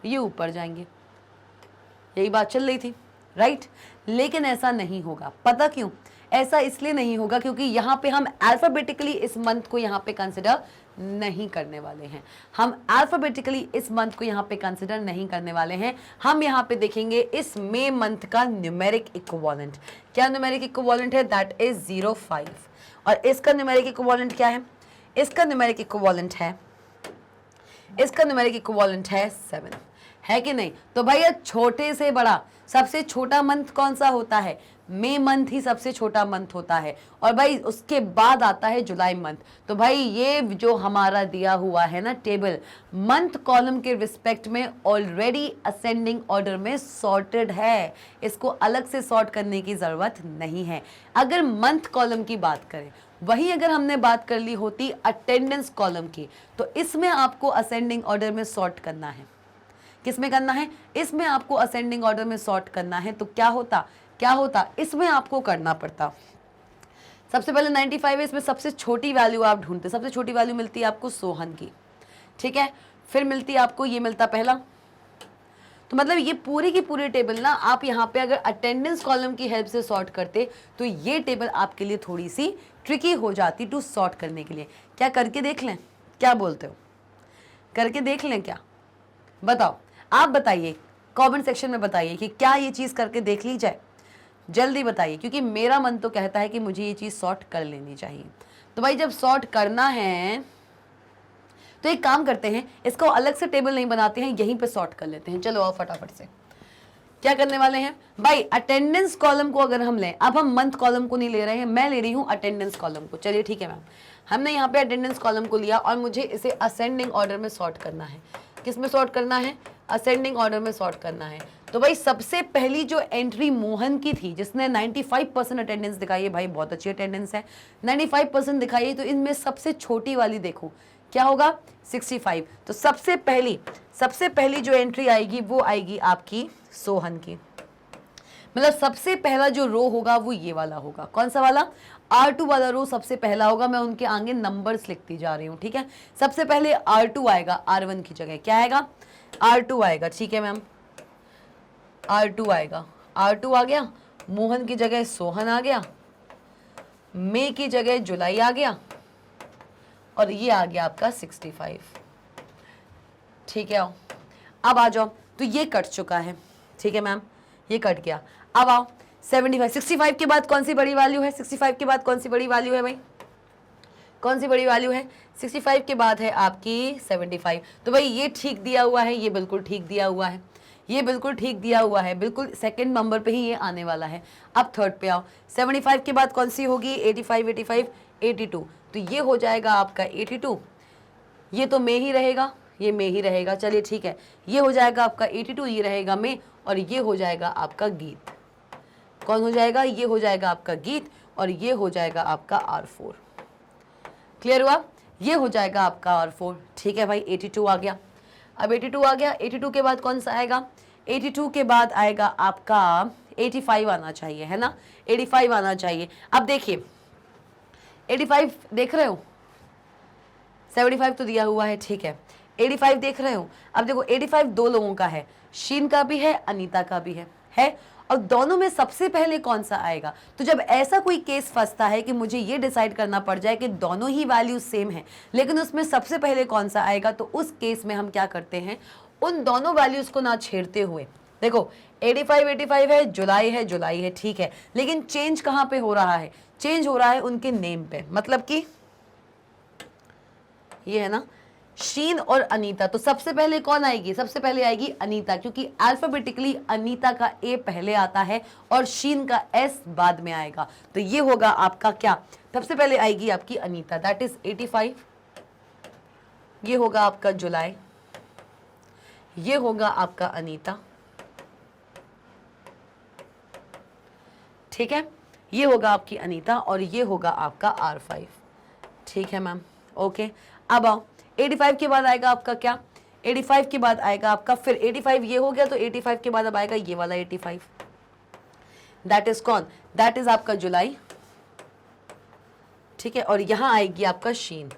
S1: ये ऊपर जाएंगे। यही बात चल रही थी, राइट। लेकिन ऐसा नहीं होगा, पता क्यों, ऐसा इसलिए नहीं होगा क्योंकि यहाँ पे हम अल्फाबेटिकली इस मंथ को यहाँ पे कंसिडर नहीं करने वाले हैं। हम अल्फाबेटिकली इस मंथ को यहाँ पे कंसिडर नहीं करने वाले हैं। हम यहाँ पे देखेंगे इस मई मंथ का न्यूमेरिक इक्विवेलेंट। क्या न्यूमेरिक इक्विवेलेंट है, दैट इज 05। और इसका न्यूमेरिक इक्विवेलेंट क्या है, इसका न्यूमेरिक इक्विवेलेंट है, इसका न्यूमेरिक इक्विवेलेंट है 7, है कि नहीं। तो भैया छोटे से बड़ा, सबसे छोटा मंथ कौन सा होता है, मई मंथ ही सबसे छोटा मंथ होता है, और भाई उसके बाद आता है जुलाई मंथ। तो भाई ये जो हमारा दिया हुआ है ना टेबल, मंथ कॉलम के रिस्पेक्ट में ऑलरेडी असेंडिंग ऑर्डर में सॉर्टेड है, इसको अलग से सॉर्ट करने की जरूरत नहीं है। अगर मंथ कॉलम की बात करें, वहीं अगर हमने बात कर ली होती अटेंडेंस कॉलम की, तो इसमें आपको असेंडिंग ऑर्डर में सॉर्ट करना है। किसमें करना है, इसमें आपको असेंडिंग ऑर्डर में सॉर्ट करना है। तो क्या होता, इसमें आपको करना पड़ता, सबसे पहले 95 है, इसमें सबसे छोटी वैल्यू आप ढूंढते, सबसे छोटी वैल्यू मिलती है आपको सोहन की, ठीक है। फिर मिलती है आपको, ये मिलता पहला। तो मतलब ये पूरी की पूरी टेबल ना, आप यहाँ पे अगर अटेंडेंस कॉलम की हेल्प से सॉर्ट करते तो ये टेबल आपके लिए थोड़ी सी ट्रिकी हो जाती टू सॉर्ट करने के लिए। क्या करके देख लें, क्या बोलते हो, करके देख लें क्या, बताओ, आप बताइए कमेंट सेक्शन में बताइए कि क्या ये चीज़ करके देख ली जाए, जल्दी बताइए, क्योंकि मेरा मन तो कहता है कि मुझे ये चीज़ सॉर्ट कर लेनी चाहिए। तो भाई जब सॉर्ट करना है तो एक काम करते हैं, इसको अलग से टेबल नहीं बनाते हैं, यहीं पे सॉर्ट कर लेते हैं। चलो आओ फटाफट से, क्या करने वाले हैं भाई, अटेंडेंस कॉलम को अगर हम लें, अब हम मंथ कॉलम को नहीं ले रहे हैं, मैं ले रही हूँ अटेंडेंस कॉलम को। चलिए ठीक है मैम, हमने यहाँ पे अटेंडेंस कॉलम को लिया और मुझे इसे असेंडिंग ऑर्डर में सॉर्ट करना है। किस में सॉर्ट करना है, असेंडिंग ऑर्डर में सॉर्ट करना है। तो भाई सबसे पहली जो एंट्री मोहन की थी, जिसने 95% अटेंडेंस दिखाई है, भाई बहुत अच्छी अटेंडेंस है, 95% दिखाई है, तो इनमें सबसे छोटी वाली देखो क्या होगा, 65। तो सबसे पहली जो एंट्री आएगी वो आएगी आपकी सोहन की, मतलब सबसे पहला जो रो होगा वो ये वाला होगा। कौन सा वाला, R2 वाला रो सबसे पहला होगा। मैं उनके आगे नंबर्स लिखती जा रही हूँ, ठीक है। सबसे पहले R2 आएगा, R1 की जगह क्या आएगा, R2 आएगा, ठीक है मैम, R2 आएगा, R2 आ गया, मोहन की जगह सोहन आ गया, मई की जगह जुलाई आ गया, और ये आ गया आपका 65। ठीक है, आओ अब आ जाओ। तो ये कट चुका है, ठीक है मैम, ये कट गया। अब आओ 75, 65 के बाद कौन सी बड़ी वैल्यू है? 65 के बाद कौन सी बड़ी वैल्यू है भाई? कौन सी बड़ी वैल्यू है? 65 के बाद है आपकी 75। तो भाई ये ठीक दिया हुआ है, ये बिल्कुल ठीक दिया हुआ है, ये बिल्कुल ठीक दिया हुआ है, बिल्कुल सेकंड नंबर पे ही ये आने वाला है। अब थर्ड पे आओ, 75 के बाद कौन सी होगी? 85, 85, 82। तो ये हो जाएगा आपका 82, ये तो में ही रहेगा, ये में ही रहेगा, चलिए ठीक है। ये हो जाएगा आपका 82, ये रहेगा में, और ये हो जाएगा आपका गीत। कौन हो जाएगा? ये हो जाएगा आपका गीत, और ये हो जाएगा आपका R4। क्लियर हुआ? ये हो जाएगा आपका R4। ठीक है भाई, 82 आ गया। अब 82 आ गया, 82 के बाद कौन सा आएगा? 82 के बाद आएगा आपका 85 आना चाहिए, है ना? 85 आना चाहिए। अब देखिए 85 देख रहे हो, 75 तो दिया हुआ है, ठीक है, 85 देख रहे हो। अब देखो 85 दो लोगों का है, शीन का भी है, अनीता का भी है, और दोनों में सबसे पहले कौन सा आएगा? तो जब ऐसा कोई केस फंसता है कि मुझे ये डिसाइड करना पड़ जाए कि दोनों ही वैल्यू सेम है, लेकिन उसमें सबसे पहले कौन सा आएगा, तो उस केस में हम क्या करते हैं, उन दोनों वैल्यूज को ना छेड़ते हुए, देखो 85 85 है, जुलाई है, ठीक है, लेकिन चेंज कहाँ पे हो रहा है? चेंज हो रहा है उनके नेम पे, मतलब कि ये है ना शीन और अनीता। तो सबसे पहले कौन आएगी? सबसे पहले आएगी अनीता, क्योंकि अल्फाबेटिकली अनीता का ए पहले आता है और शीन का एस बाद में आएगा। तो ये होगा आपका क्या? सबसे पहले आएगी आपकी अनीता, दैट इज 85। ये होगा आपका जुलाई, ये होगा आपका अनीता, ठीक है, ये होगा आपकी अनीता, और ये होगा आपका R5। ठीक है मैम, ओके। अब आओ 85 के बाद आएगा आपका क्या? 85 के बाद आएगा आपका, फिर 85 ये हो गया, तो 85 के बाद अब आएगा ये वाला 85, दैट इज कौन? दैट इज आपका जुलाई, ठीक है, और यहां आएगी आपका शीन।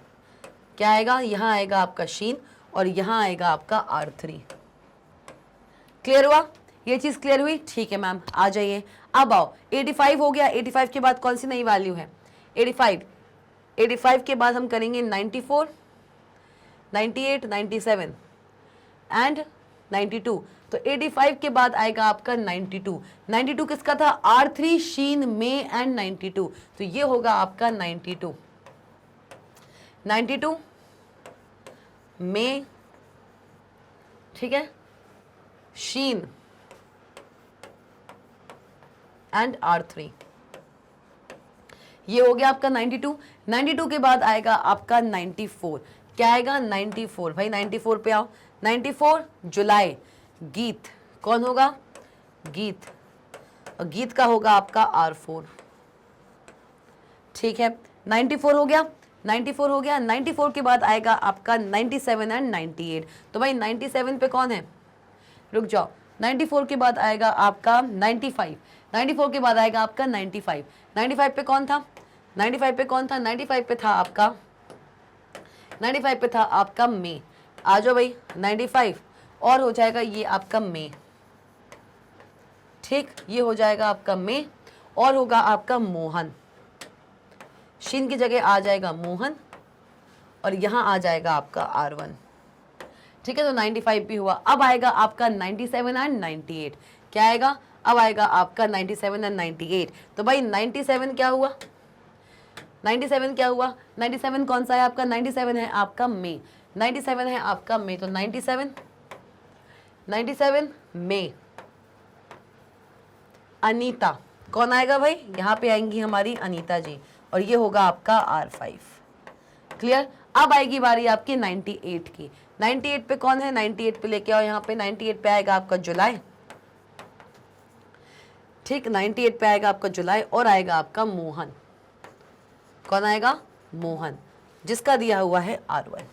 S1: क्या आएगा? यहां आएगा आपका शीन, और यहां आएगा आपका R3। क्लियर हुआ? ये चीज क्लियर हुई? ठीक है मैम, आ जाइए। अब आओ 85 हो गया, 85 के बाद कौन सी नई वैल्यू है? 85 के बाद हम करेंगे 94, 98, 97 एंड 92। तो 85 के बाद आएगा आपका 92। 92 किसका था? R3, शीन, में एंड 92। तो ये होगा आपका 92, 92 में, ठीक है, शीन एंड R3। ये हो गया आपका 92। 92 के बाद आएगा आपका 94। क्या आएगा? 94। भाई 94 पे आओ, 94 जुलाई, गीत कौन होगा? गीत, और गीत का होगा आपका R4। ठीक है, 94 हो गया, 94 हो गया। 94 के बाद आएगा आपका 97 एंड 98। तो भाई 97 पे कौन है? रुक जाओ, 94 के बाद आएगा आपका 95, 94 के बाद आएगा आपका 95। 95 पे कौन था? 95 पे कौन था? 95 पे था आपका, 95 पे था आपका में। आ जाओ भाई 95, और हो जाएगा ये आपका में, ठीक, ये हो जाएगा आपका में, और होगा आपका मोहन। शीन की जगह आ जाएगा मोहन, और यहां आ जाएगा आपका R1। ठीक है, तो 95 भी हुआ। अब आएगा आपका 97 एंड 98। क्या आएगा? अब आएगा आपका 97 एंड 98। तो भाई 97 क्या हुआ? 97 क्या हुआ? 97 कौन सा है आपका? 97 है आपका में, 97 है आपका में। तो 97 में अनीता कौन आएगा भाई? यहाँ पे आएंगी हमारी अनीता जी, और ये होगा आपका R5। क्लियर? अब आएगी बारी आपकी 98 की। 98 पे कौन है? 98 पे लेके आओ यहाँ पे। 98 पे आएगा आपका जुलाई, ठीक, 98 पे आएगा आपका जुलाई, और आएगा आपका मोहन। कौन आएगा? मोहन, जिसका दिया हुआ है R1।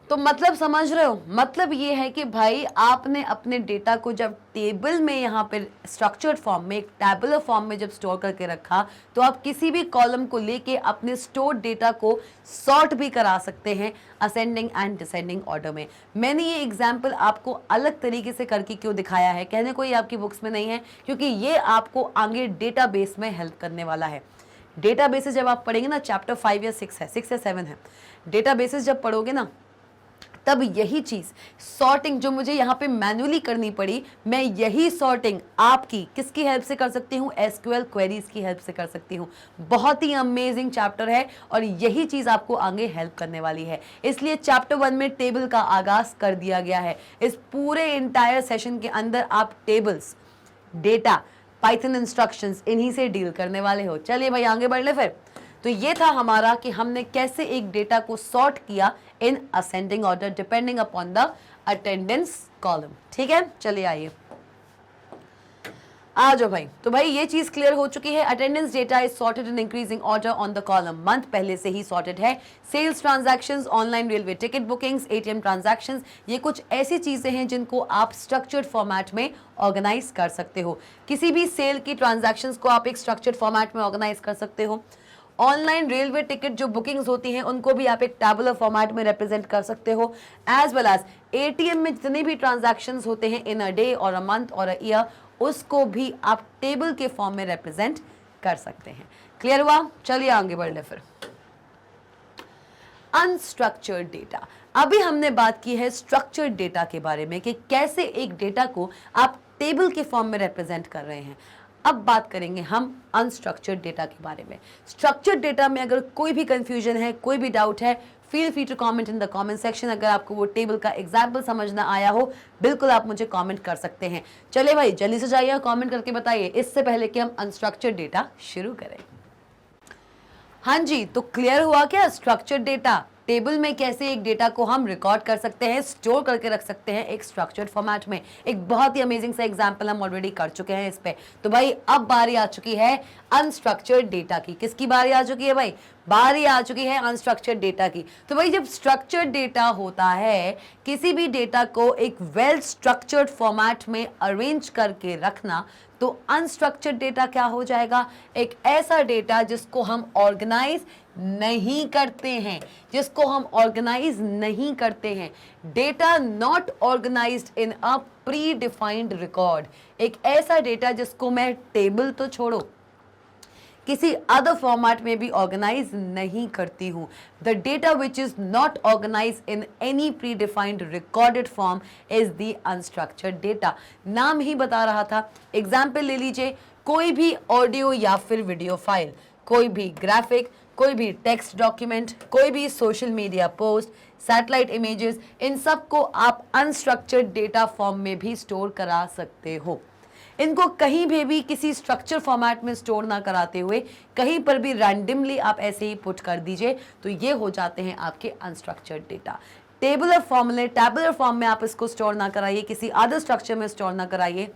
S1: तो मतलब समझ रहे हो, मतलब ये है कि भाई आपने अपने डेटा को जब टेबल में यहाँ पे स्ट्रक्चर्ड फॉर्म में, एक टैबुलर फॉर्म में जब स्टोर करके रखा, तो आप किसी भी कॉलम को लेके अपने स्टोर्ड डेटा को सॉर्ट भी करा सकते हैं असेंडिंग एंड डिसेंडिंग ऑर्डर में। मैंने ये एग्जाम्पल आपको अलग तरीके से करके क्यों दिखाया है, कहने को ये आपकी बुक्स में नहीं है, क्योंकि ये आपको आगे डेटाबेस में हेल्प करने वाला है। डेटाबेसेस जब आप पढ़ेंगे ना, चैप्टर 5 या 6 है, 6 या 7 है, डेटाबेसेस जब पढ़ोगे ना, तब यही चीज सॉर्टिंग जो मुझे यहाँ पे मैन्युअली करनी पड़ी, मैं यही सॉर्टिंग आपकी किसकी हेल्प से कर सकती हूँ, एसक्यूएल क्वेरीज की हेल्प से कर सकती हूँ। बहुत ही अमेजिंग चैप्टर है और यही चीज आपको आगे हेल्प करने वाली है। इसलिए चैप्टर 1 में टेबल का आगाज कर दिया गया है। इस पूरे इंटायर सेशन के अंदर आप टेबल्स, डेटा, पाइथन इंस्ट्रक्शंस, इन्हीं से डील करने वाले हो। चलिए भाई आगे बढ़ ले फिर। तो ये था हमारा कि हमने कैसे एक डेटा को सॉर्ट किया in ascending order depending upon the attendance column. ठीक है, चलिए आइए आ जाओ भाई। तो भाई ये चीज क्लियर हो चुकी है। Attendance data is sorted in increasing order on the column. Month पहले से ही सॉर्टेड है। Sales transactions, online railway ticket bookings, ATM transactions, ये कुछ ऐसी चीजें हैं जिनको आप स्ट्रक्चर्ड फॉर्मेट में ऑर्गेनाइज कर सकते हो। किसी भी सेल की ट्रांजैक्शंस को आप एक स्ट्रक्चर्ड फॉर्मेट में ऑर्गेनाइज कर सकते हो। ऑनलाइन रेलवे टिकट जो बुकिंग्स होती हैं उनको भी आप एक टैबुलर फॉर्मेट में रिप्रेजेंट कर सकते हो। एज वेल एज एटीएम में जितने भी ट्रांजैक्शंस होते हैं इन अ डे और अ मंथ और अ ईयर, उसको भी आप टेबल के फॉर्म में रिप्रेजेंट कर सकते हैं। क्लियर हुआ? चलिए आगे बढ़ ले फिर। Unstructured data. अभी हमने बात की है स्ट्रक्चर्ड डेटा के बारे में कि कैसे एक डेटा को आप टेबल के फॉर्म में रिप्रेजेंट कर रहे हैं। अब बात करेंगे हम अनस्ट्रक्चर्ड डेटा के बारे में। स्ट्रक्चर्ड डेटा में अगर कोई भी कंफ्यूजन है, कोई भी डाउट है, feel free to comment in the comment section. अगर आपको वो टेबल का एग्जाम्पल समझ ना आया हो, बिल्कुल आप मुझे कमेंट कर सकते हैं। चलिए भाई जल्दी से जाइए, कमेंट करके बताइए इससे पहले कि हम अनस्ट्रक्चर्ड डेटा शुरू करें। हाँ जी, तो क्लियर हुआ क्या? स्ट्रक्चर्ड डेटा, टेबल में कैसे एक डेटा को हम रिकॉर्ड कर सकते हैं, स्टोर करके रख सकते हैं एक स्ट्रक्चर्ड फॉर्मेट में। एक बहुत ही अमेजिंग सा एग्जांपल हम ऑलरेडी कर चुके हैं इस पे। तो भाई अब बारी आ चुकी है अनस्ट्रक्चर्ड डेटा की। किसकी बारी आ चुकी है भाई? बारी आ चुकी है अनस्ट्रक्चर्ड डेटा की। तो भाई जब स्ट्रक्चर्ड डेटा होता है, किसी भी डेटा को एक वेल स्ट्रक्चर्ड फॉर्मेट में अरेंज करके रखना, तो अनस्ट्रक्चर्ड डेटा क्या हो जाएगा? एक ऐसा डेटा जिसको हम ऑर्गेनाइज नहीं करते हैं, जिसको हम ऑर्गेनाइज नहीं करते हैं। Data not organized in a predefined record. एक ऐसा डेटा जिसको मैं टेबल तो छोड़ो, किसी अदर फॉर्मेट में भी ऑर्गेनाइज नहीं करती हूं। The data which is not organize in any predefined recorded form is the unstructured data. नाम ही बता रहा था। एग्जाम्पल ले लीजिए, कोई भी ऑडियो या फिर वीडियो फाइल, कोई भी ग्राफिक, कोई भी टेक्स्ट डॉक्यूमेंट, कोई भी social media post, satellite images, इन सब को आप अनस्ट्रक्चर्ड डेटा फॉर्म में भी स्टोर करा सकते हो। इनको कहीं भी किसी स्ट्रक्चर फॉर्मेट में स्टोर ना कराते हुए कहीं पर भी रैंडमली आप ऐसे ही पुट कर दीजिए, तो ये हो जाते हैं आपके अनस्ट्रक्चर्ड डेटा। टेबुलर फॉर्म में आप इसको स्टोर ना कराइए, किसी अदर स्ट्रक्चर में स्टोर ना कराइए,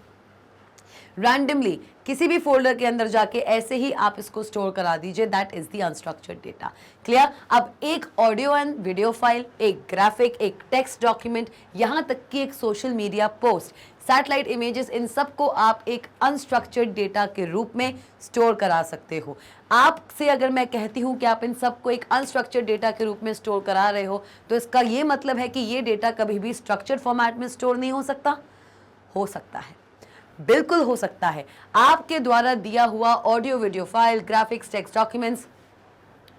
S1: रैंडमली किसी भी फोल्डर के अंदर जाके ऐसे ही आप इसको स्टोर करा दीजिए। That is the unstructured data. Clear? अब एक ऑडियो एंड वीडियो फाइल, एक ग्राफिक, एक टेक्स्ट डॉक्यूमेंट, यहाँ तक कि एक social media post, satellite images, इन सब को आप एक अनस्ट्रक्चर्ड डेटा के रूप में स्टोर करा सकते हो। आपसे अगर मैं कहती हूँ कि आप इन सब को एक अनस्ट्रक्चर्ड डेटा के रूप में स्टोर करा रहे हो, तो इसका ये मतलब है कि ये डेटा कभी भी स्ट्रक्चर्ड फॉर्मेट में स्टोर नहीं हो सकता। हो सकता है, बिल्कुल हो सकता है। आपके द्वारा दिया हुआ audio video file, graphics, text documents,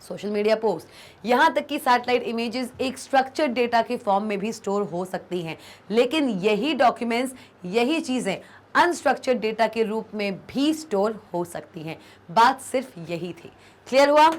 S1: social media post, यहाँ तक कि सैटेलाइट इमेजेस एक स्ट्रक्चर्ड डेटा के फॉर्म में भी स्टोर हो सकती हैं। लेकिन यही डॉक्यूमेंट्स, यही चीज़ें अनस्ट्रक्चर्ड डेटा के रूप में भी स्टोर हो सकती हैं। बात सिर्फ यही थी। क्लियर हुआ?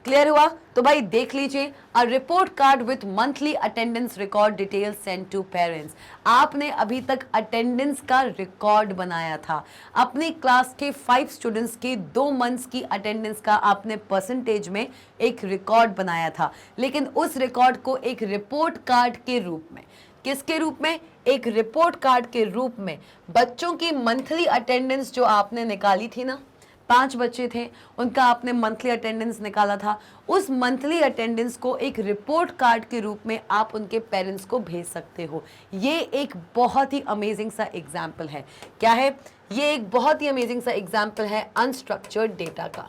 S1: क्लियर हुआ? तो भाई देख लीजिए, a report card with monthly attendance record details send to parents. आपने अभी तक अटेंडेंस का रिकॉर्ड बनाया था। अपनी क्लास के 5 स्टूडेंट्स की 2 मंथ्स की अटेंडेंस का आपने परसेंटेज में एक रिकॉर्ड बनाया था, लेकिन उस रिकॉर्ड को एक रिपोर्ट कार्ड के रूप में, किसके रूप में? एक रिपोर्ट कार्ड के रूप में बच्चों की मंथली अटेंडेंस जो आपने निकाली थी ना, 5 बच्चे थे, उनका आपने मंथली अटेंडेंस निकाला था, उस मंथली अटेंडेंस को एक रिपोर्ट कार्ड के रूप में आप उनके पेरेंट्स को भेज सकते हो। ये एक बहुत ही अमेजिंग सा एग्जाम्पल है। क्या है ये? एक बहुत ही अमेजिंग सा एग्जाम्पल है अनस्ट्रक्चर्ड डेटा का।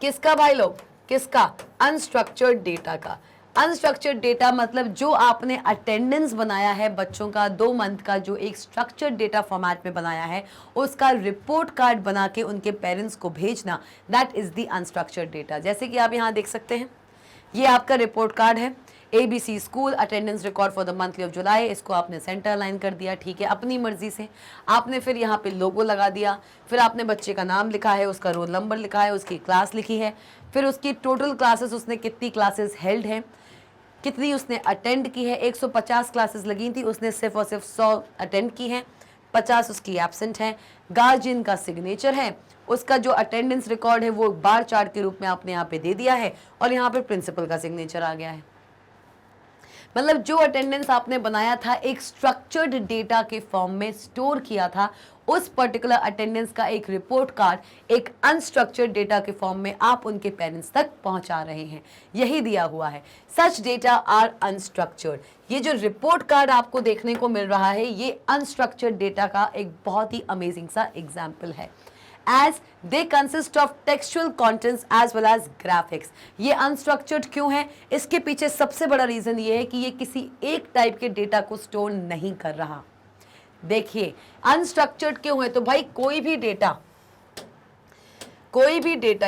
S1: किसका भाई लोग? किसका? अनस्ट्रक्चर्ड डेटा का। अनस्ट्रक्चर्ड डेटा मतलब जो आपने अटेंडेंस बनाया है बच्चों का 2 मंथ का, जो एक स्ट्रक्चर्ड डेटा फॉर्मेट में बनाया है, उसका रिपोर्ट कार्ड बना के उनके पेरेंट्स को भेजना, that is the unstructured data. जैसे कि आप यहाँ देख सकते हैं, ये आपका रिपोर्ट कार्ड है, ABC school attendance record for the monthly of July. इसको आपने सेंटर लाइन कर दिया, ठीक है, अपनी मर्जी से। आपने फिर यहाँ पे लोगो लगा दिया, फिर आपने बच्चे का नाम लिखा है, उसका रोल नंबर लिखा है, उसकी क्लास लिखी है, फिर उसकी टोटल क्लासेस, उसने कितनी क्लासेस हेल्ड हैं, कितनी उसने अटेंड की है। 150 क्लासेस लगी थी, उसने सिर्फ और सिर्फ 100 अटेंड की हैं, 50 उसकी एब्सेंट है। गार्जियन का सिग्नेचर है, उसका जो अटेंडेंस रिकॉर्ड है वो बार चार्ट के रूप में आपने यहाँ पे दे दिया है, और यहाँ पे प्रिंसिपल का सिग्नेचर आ गया है। मतलब जो अटेंडेंस आपने बनाया था, एक स्ट्रक्चर्ड डेटा के फॉर्म में स्टोर किया था, उस पर्टिकुलर अटेंडेंस का एक रिपोर्ट कार्ड एक अनस्ट्रक्चर्ड डेटा के फॉर्म में आप उनके पेरेंट्स तक पहुंचा रहे हैं। यही दिया हुआ है, सच डेटा आर अनस्ट्रक्चर्ड। ये जो रिपोर्ट कार्ड आपको देखने को मिल रहा है, ये अनस्ट्रक्चर्ड डेटा का एक बहुत ही अमेजिंग सा एग्जाम्पल है। as they consist of textual contents as well as graphics। ये अनस्ट्रक्चर्ड क्यों है? इसके पीछे सबसे बड़ा रीजन ये है कि ये किसी एक टाइप के डेटा को स्टोर नहीं कर रहा। देखिए अनस्ट्रक्चर्ड क्यों है? तो भाई कोई भी डेटा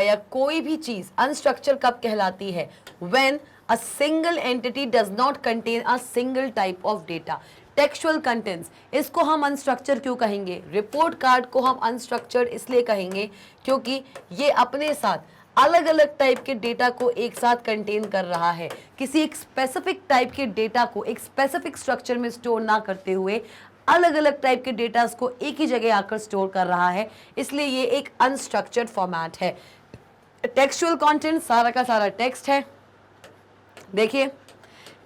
S1: या कोई भी चीज अनस्ट्रक्चर कब कहलाती है? when a single entity does not contain a single type of data। Textual contents, इसको हम अनस्ट्रक्चर क्यों कहेंगे? रिपोर्ट कार्ड को हम अनस्ट्रक्चर्ड इसलिए कहेंगे क्योंकि ये अपने साथ अलग अलग टाइप के डेटा को एक साथ कंटेन कर रहा है। किसी एक स्पेसिफिक टाइप के डेटा को एक स्पेसिफिक स्ट्रक्चर में स्टोर ना करते हुए अलग अलग टाइप के डेटा को एक ही जगह आकर स्टोर कर रहा है, इसलिए ये एक अनस्ट्रक्चर्ड फॉर्मेट है। टेक्सचुअल कंटेंट सारा का सारा टेक्स्ट है। देखिए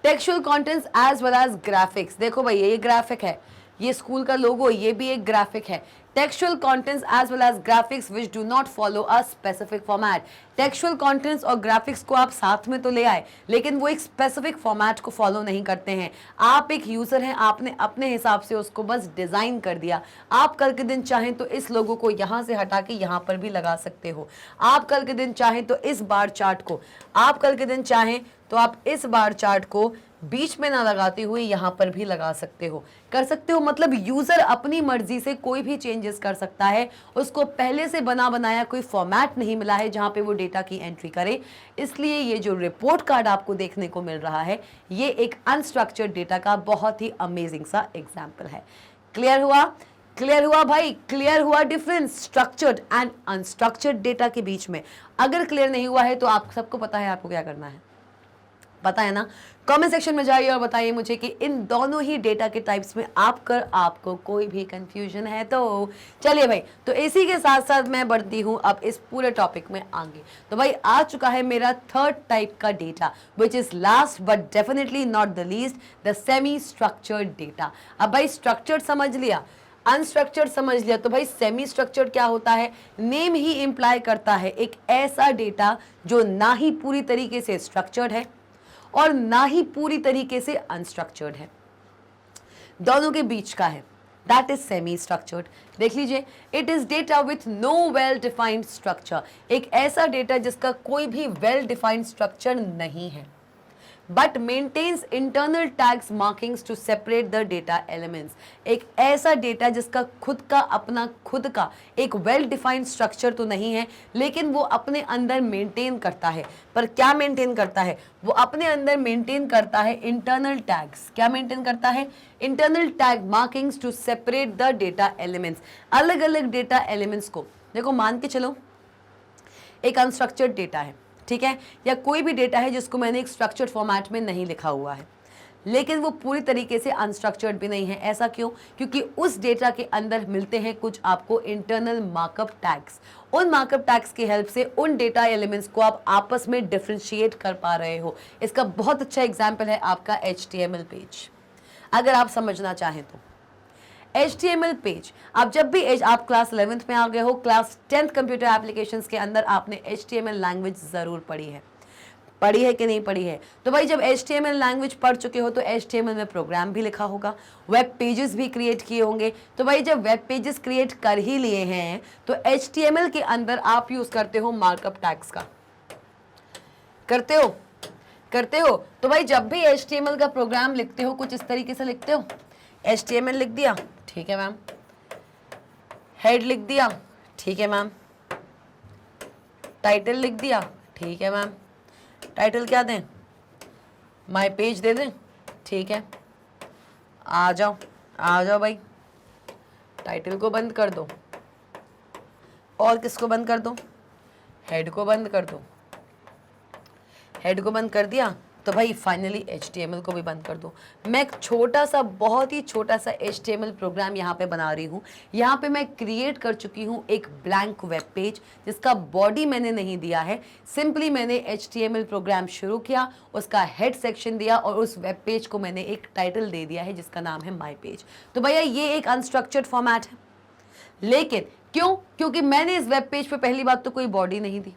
S1: textual contents as well as graphics. देखो भाई ये ग्राफिक है, ये स्कूल का लोगो, ये भी एक ग्राफिक है। Textual contents as well as graphics which do not follow a specific format. Textual contents और ग्राफिक्स को आप साथ में तो ले आए, लेकिन वो एक स्पेसिफिक फॉर्मेट को फॉलो नहीं करते हैं। आप एक यूजर हैं, आपने अपने हिसाब से उसको बस डिजाइन कर दिया। आप कल के दिन चाहें तो इस लोगो को यहाँ से हटा के यहाँ पर भी लगा सकते हो। आप कल के दिन चाहें तो इस बार चार्ट को, आप कल के दिन चाहें तो आप इस बार चार्ट को बीच में ना लगाते हुए यहां पर भी लगा सकते हो, कर सकते हो। मतलब यूजर अपनी मर्जी से कोई भी चेंजेस कर सकता है, उसको पहले से बना बनाया कोई फॉर्मेट नहीं मिला है जहां पे वो डेटा की एंट्री करे। इसलिए ये जो रिपोर्ट कार्ड आपको देखने को मिल रहा है, ये एक अनस्ट्रक्चर्ड डेटा का बहुत ही अमेजिंग सा एग्जाम्पल है। क्लियर हुआ? क्लियर हुआ भाई? क्लियर हुआ difference structured and unstructured data के बीच में? अगर क्लियर नहीं हुआ है तो आप सबको पता है आपको क्या करना है, पता है ना? कमेंट सेक्शन में जाइए और बताइए मुझे कि इन दोनों ही डेटा के टाइप्स में आपको कोई भी कंफ्यूजन है तो। चलिए भाई, तो इसी के साथ साथ मैं बढ़ती हूँ अब इस पूरे टॉपिक में आगे। तो भाई आ चुका है मेरा थर्ड टाइप का data, which is last but definitely not the least, the semi structured data. अब भाई स्ट्रक्चर्ड समझ लिया, अनस्ट्रक्चर्ड समझ लिया, तो भाई सेमी स्ट्रक्चर्ड क्या होता है? नेम ही इंप्लाई करता है एक ऐसा डेटा जो ना ही पूरी तरीके से स्ट्रक्चर्ड है और ना ही पूरी तरीके से अनस्ट्रक्चर्ड है, दोनों के बीच का है, दैट इज सेमी स्ट्रक्चर्ड। देख लीजिए, it is data with no well defined structure. एक ऐसा डेटा जिसका कोई भी वेल डिफाइंड स्ट्रक्चर नहीं है, but maintains internal tags markings to separate the data elements. एक ऐसा डेटा जिसका खुद का एक वेल डिफाइंड स्ट्रक्चर तो नहीं है, लेकिन वो अपने अंदर मेंटेन करता है। पर क्या मेंटेन करता है? वो अपने अंदर मेंटेन करता है इंटरनल टैग्स। क्या मेंटेन करता है? Internal tag markings to separate the data elements. अलग अलग डेटा एलिमेंट्स को देखो, मान के चलो एक अनस्ट्रक्चर्ड डेटा है, ठीक है, या कोई भी डेटा है जिसको मैंने एक स्ट्रक्चर्ड फॉर्मेट में नहीं लिखा हुआ है, लेकिन वो पूरी तरीके से अनस्ट्रक्चर्ड भी नहीं है। ऐसा क्यों? क्योंकि उस डेटा के अंदर मिलते हैं कुछ आपको इंटरनल मार्कअप टैग्स। उन मार्कअप टैग्स की हेल्प से उन डेटा एलिमेंट्स को आप आपस में डिफ्रेंशिएट कर पा रहे हो। इसका बहुत अच्छा एग्जाम्पल है आपका HTML पेज। अगर आप समझना चाहें तो HTML पेज, आप जब भी आप क्लास 11th में आ गए हो, क्लास 10th कंप्यूटर एप्लीकेशंस के अंदर आपने HTML लैंग्वेज ज़रूर पढ़ी है कि नहीं पढ़ी है? तो भाई जब HTML लैंग्वेज पढ़ चुके हो तो HTML में प्रोग्राम भी लिखा होगा, वेब पेजेस भी क्रिएट किए होंगे। तो भाई जब वेब पेजेस क्रिएट कर ही लिए हैं तो HTML के अंदर आप यूज़ करते हो मार्कअप टैग्स का, करते हो। तो भाई जब भी HTML का प्रोग्राम लिखते हो कुछ इस तरीके से लिखते हो, HTML लिख दिया, ठीक है मैम, हेड लिख दिया, ठीक है मैम, टाइटल लिख दिया, ठीक है मैम, टाइटल क्या दें, माय पेज दे दें, ठीक है, आ जाओ भाई, टाइटल को बंद कर दो, और किसको बंद कर दो, हेड को बंद कर दो, हेड को बंद कर दिया तो भाई फाइनली HTML को भी बंद कर दो। मैं एक छोटा सा, बहुत ही छोटा सा HTML प्रोग्राम यहाँ पे बना रही हूँ। यहाँ पे मैं क्रिएट कर चुकी हूँ एक ब्लैंक वेब पेज जिसका बॉडी मैंने नहीं दिया है, सिंपली मैंने HTML प्रोग्राम शुरू किया, उसका हेड सेक्शन दिया और उस वेब पेज को मैंने एक टाइटल दे दिया है जिसका नाम है माई पेज। तो भैया ये एक अनस्ट्रक्चर्ड फॉर्मेट है, लेकिन क्यों? क्योंकि मैंने इस वेब पेज पे पहली बात तो कोई बॉडी नहीं दी,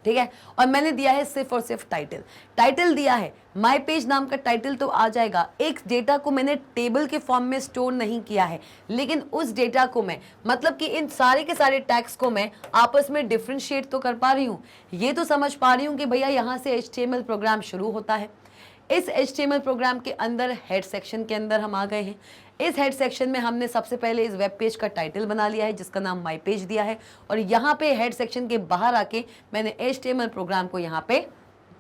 S1: ठीक है, और मैंने दिया है सिर्फ और सिर्फ टाइटल दिया है, माई पेज नाम का टाइटल तो आ जाएगा। एक डेटा को मैंने टेबल के फॉर्म में स्टोर नहीं किया है, लेकिन उस डेटा को मैं, मतलब कि इन सारे के सारे टैग्स को मैं आपस में डिफ्रेंशिएट तो कर पा रही हूँ, ये तो समझ पा रही हूँ कि भैया यहाँ से HTML प्रोग्राम शुरू होता है। इस HTML प्रोग्राम के अंदर हेड सेक्शन के अंदर हम आ गए हैं। इस हेड सेक्शन में हमने सबसे पहले इस वेब पेज का टाइटल बना लिया है जिसका नाम माई पेज दिया है, और यहाँ पे हेड सेक्शन के बाहर आके मैंने HTML प्रोग्राम को यहाँ पे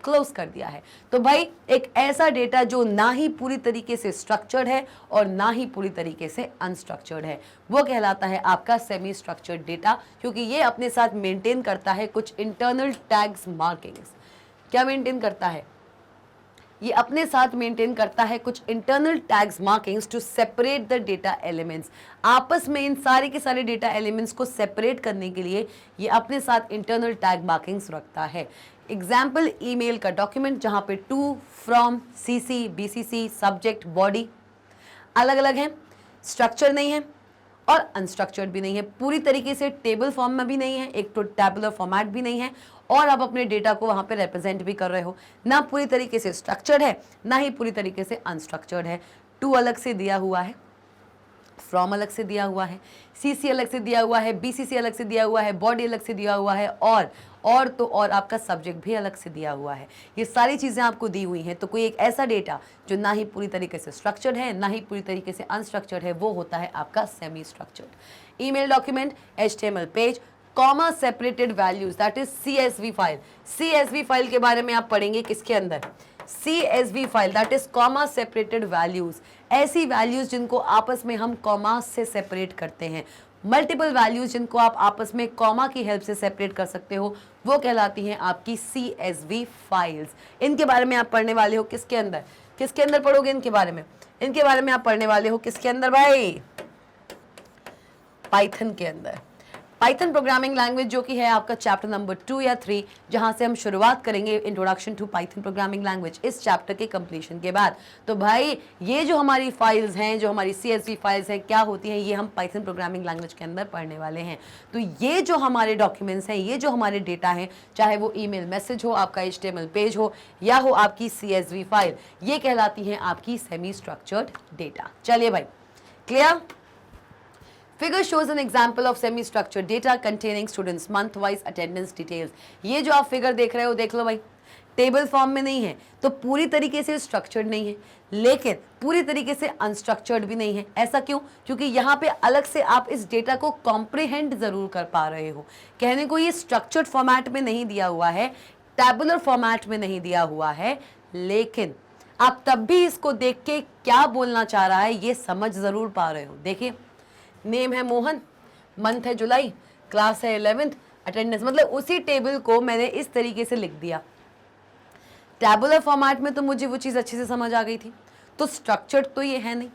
S1: क्लोज कर दिया है। तो भाई एक ऐसा डेटा जो ना ही पूरी तरीके से स्ट्रक्चर्ड है और ना ही पूरी तरीके से अनस्ट्रक्चर्ड है, वो कहलाता है आपका सेमी स्ट्रक्चर्ड डेटा, क्योंकि ये अपने साथ मेंटेन करता है कुछ इंटरनल टैग्स मार्किंग्स। क्या मेंटेन करता है? ये अपने साथ मेंटेन करता है कुछ internal tags markings to separate the data elements. आपस में इन सारे के सारे डेटा एलिमेंट्स को सेपरेट करने के लिए ये अपने साथ इंटरनल टैग मार्किंग्स रखता है। एग्जाम्पल, ईमेल का डॉक्यूमेंट जहाँ पे to, from, CC, BCC, subject, body अलग अलग हैं, स्ट्रक्चर नहीं है और अनस्ट्रक्चर्ड भी नहीं है, पूरी तरीके से टेबल फॉर्म में भी नहीं है, एक तो टैबुलर फॉर्मेट भी नहीं है, और आप अपने डेटा को वहाँ पे रिप्रेजेंट भी कर रहे हो, ना पूरी तरीके से स्ट्रक्चर्ड है ना ही पूरी तरीके से अनस्ट्रक्चर्ड है। टू अलग से दिया हुआ है, फ्रॉम अलग से दिया हुआ है, CC अलग से दिया हुआ है, BCC अलग से दिया हुआ है, बॉडी अलग से दिया हुआ है, और तो और आपका सब्जेक्ट भी अलग से दिया हुआ है। ये सारी चीज़ें आपको दी हुई हैं। तो कोई एक ऐसा डेटा जो ना ही पूरी तरीके से स्ट्रक्चर्ड है ना ही पूरी तरीके से अनस्ट्रक्चर्ड है, वो होता है आपका semi structured. Email document, HTML page, comma separated values, that is CSV file. CSV file के बारे में आप पढ़ेंगे किसके अंदर? CSV file, that is comma separated values. ऐसी वैल्यूज जिनको आपस में हम कॉमा से सेपरेट करते हैं, मल्टीपल वैल्यूज जिनको आप आपस में कॉमा की हेल्प से सेपरेट कर सकते हो, वो कहलाती हैं आपकी CSV फाइल्स। इनके बारे में आप पढ़ने वाले हो किसके अंदर? किसके अंदर पढ़ोगे इनके बारे में? इनके बारे में आप पढ़ने वाले हो किसके अंदर भाई? पाइथन के अंदर। पाइथन प्रोग्रामिंग लैंग्वेज जो कि है आपका चैप्टर नंबर 2 या 3, जहां से हम शुरुआत करेंगे introduction to Python programming language इस चैप्टर के कंप्लीशन के बाद। तो भाई ये जो हमारी फाइल्स हैं, जो हमारी CSV फाइल्स हैं, क्या होती हैं, ये हम पाइथन प्रोग्रामिंग लैंग्वेज के अंदर पढ़ने वाले हैं। तो ये जो हमारे डॉक्यूमेंट्स हैं, ये जो हमारे डेटा हैं, चाहे वो ईमेल मैसेज हो, आपका HTML पेज हो, या हो आपकी CSV फाइल, ये कहलाती हैं आपकी सेमी स्ट्रक्चर्ड डेटा। चलिए भाई, clear? Figure shows an example of semi-structured data containing students' month-wise attendance details. ये जो आप फिगर देख रहे हो, देख लो भाई, टेबल फॉर्म में नहीं है तो पूरी तरीके से स्ट्रक्चर्ड नहीं है, लेकिन पूरी तरीके से अनस्ट्रक्चर्ड भी नहीं है। ऐसा क्यों? क्योंकि यहाँ पे अलग से आप इस डेटा को कॉम्प्रिहेंड जरूर कर पा रहे हो। कहने को ये स्ट्रक्चर्ड फॉर्मेट में नहीं दिया हुआ है, टैबुलर फॉर्मेट में नहीं दिया हुआ है, लेकिन आप तब भी इसको देख के क्या बोलना चाह रहा है ये समझ जरूर पा रहे हो। देखिए, नेम है मोहन, मंथ है जुलाई, क्लास है 11th, अटेंडेंस, मतलब उसी टेबल को मैंने इस तरीके से लिख दिया। टैबुलर फॉर्मेट में तो मुझे वो चीज़ अच्छे से समझ आ गई थी, तो स्ट्रक्चर्ड तो ये है नहीं,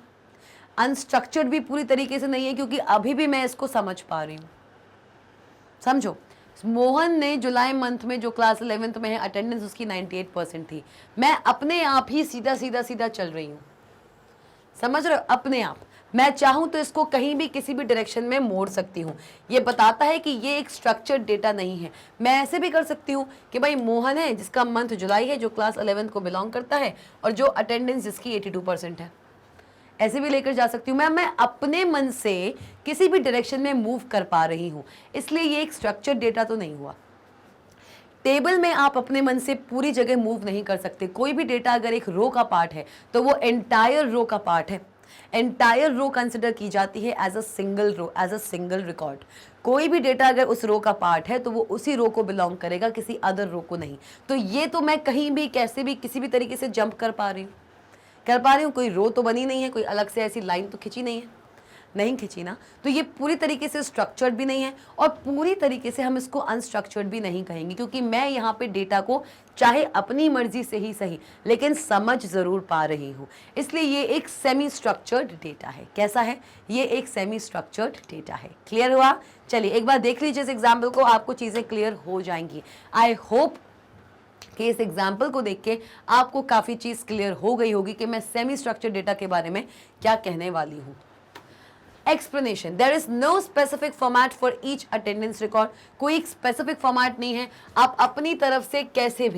S1: अनस्ट्रक्चर्ड भी पूरी तरीके से नहीं है, क्योंकि अभी भी मैं इसको समझ पा रही हूँ। समझो, मोहन ने जुलाई मंथ में जो क्लास 11th में है, अटेंडेंस उसकी 98% थी। मैं अपने आप ही सीधा सीधा सीधा चल रही हूँ, समझ रहे हो? अपने आप मैं चाहूं तो इसको कहीं भी किसी भी डायरेक्शन में मोड़ सकती हूँ। ये बताता है कि ये एक स्ट्रक्चर्ड डेटा नहीं है। मैं ऐसे भी कर सकती हूँ कि भाई मोहन है जिसका मंथ जुलाई है, जो क्लास 11 को बिलोंग करता है और जो अटेंडेंस जिसकी 82% है, ऐसे भी लेकर जा सकती हूँ। मैं अपने मन से किसी भी डायरेक्शन में मूव कर पा रही हूँ, इसलिए ये एक स्ट्रक्चर्ड डेटा तो नहीं हुआ। टेबल में आप अपने मन से पूरी जगह मूव नहीं कर सकते। कोई भी डेटा अगर एक रो का पार्ट है तो वो एंटायर रो का पार्ट है, एंटायर रो कंसिडर की जाती है as a single row, as a single record. कोई भी डेटा अगर उस रो का पार्ट है तो वो उसी रो को बिलोंग करेगा, किसी अदर रो को नहीं। तो ये तो मैं कहीं भी कैसे भी किसी भी तरीके से जंप कर पा रही हूँ। कोई रो तो बनी नहीं है, कोई अलग से ऐसी लाइन तो खिंची नहीं है, नहीं खिंची ना। तो ये पूरी तरीके से स्ट्रक्चर्ड भी नहीं है और पूरी तरीके से हम इसको अनस्ट्रक्चर्ड भी नहीं कहेंगे, क्योंकि मैं यहाँ पे डेटा को चाहे अपनी मर्जी से ही सही लेकिन समझ ज़रूर पा रही हूँ, इसलिए ये एक सेमी स्ट्रक्चर्ड डेटा है। कैसा है? ये एक सेमी स्ट्रक्चर्ड डेटा है। क्लियर हुआ? चलिए एक बार देख लीजिए इस एग्जाम्पल को, आपको चीज़ें क्लियर हो जाएंगी। आई होप कि इस एग्जाम्पल को देख के आपको काफ़ी चीज़ क्लियर हो गई होगी कि मैं सेमी स्ट्रक्चर्ड डेटा के बारे में क्या कहने वाली हूँ। Explanation, there is no specific format for each attendance record. कोई एक स्पेसिफिक फॉर्मेट नहीं है, आप अपनी तरफ से कैसे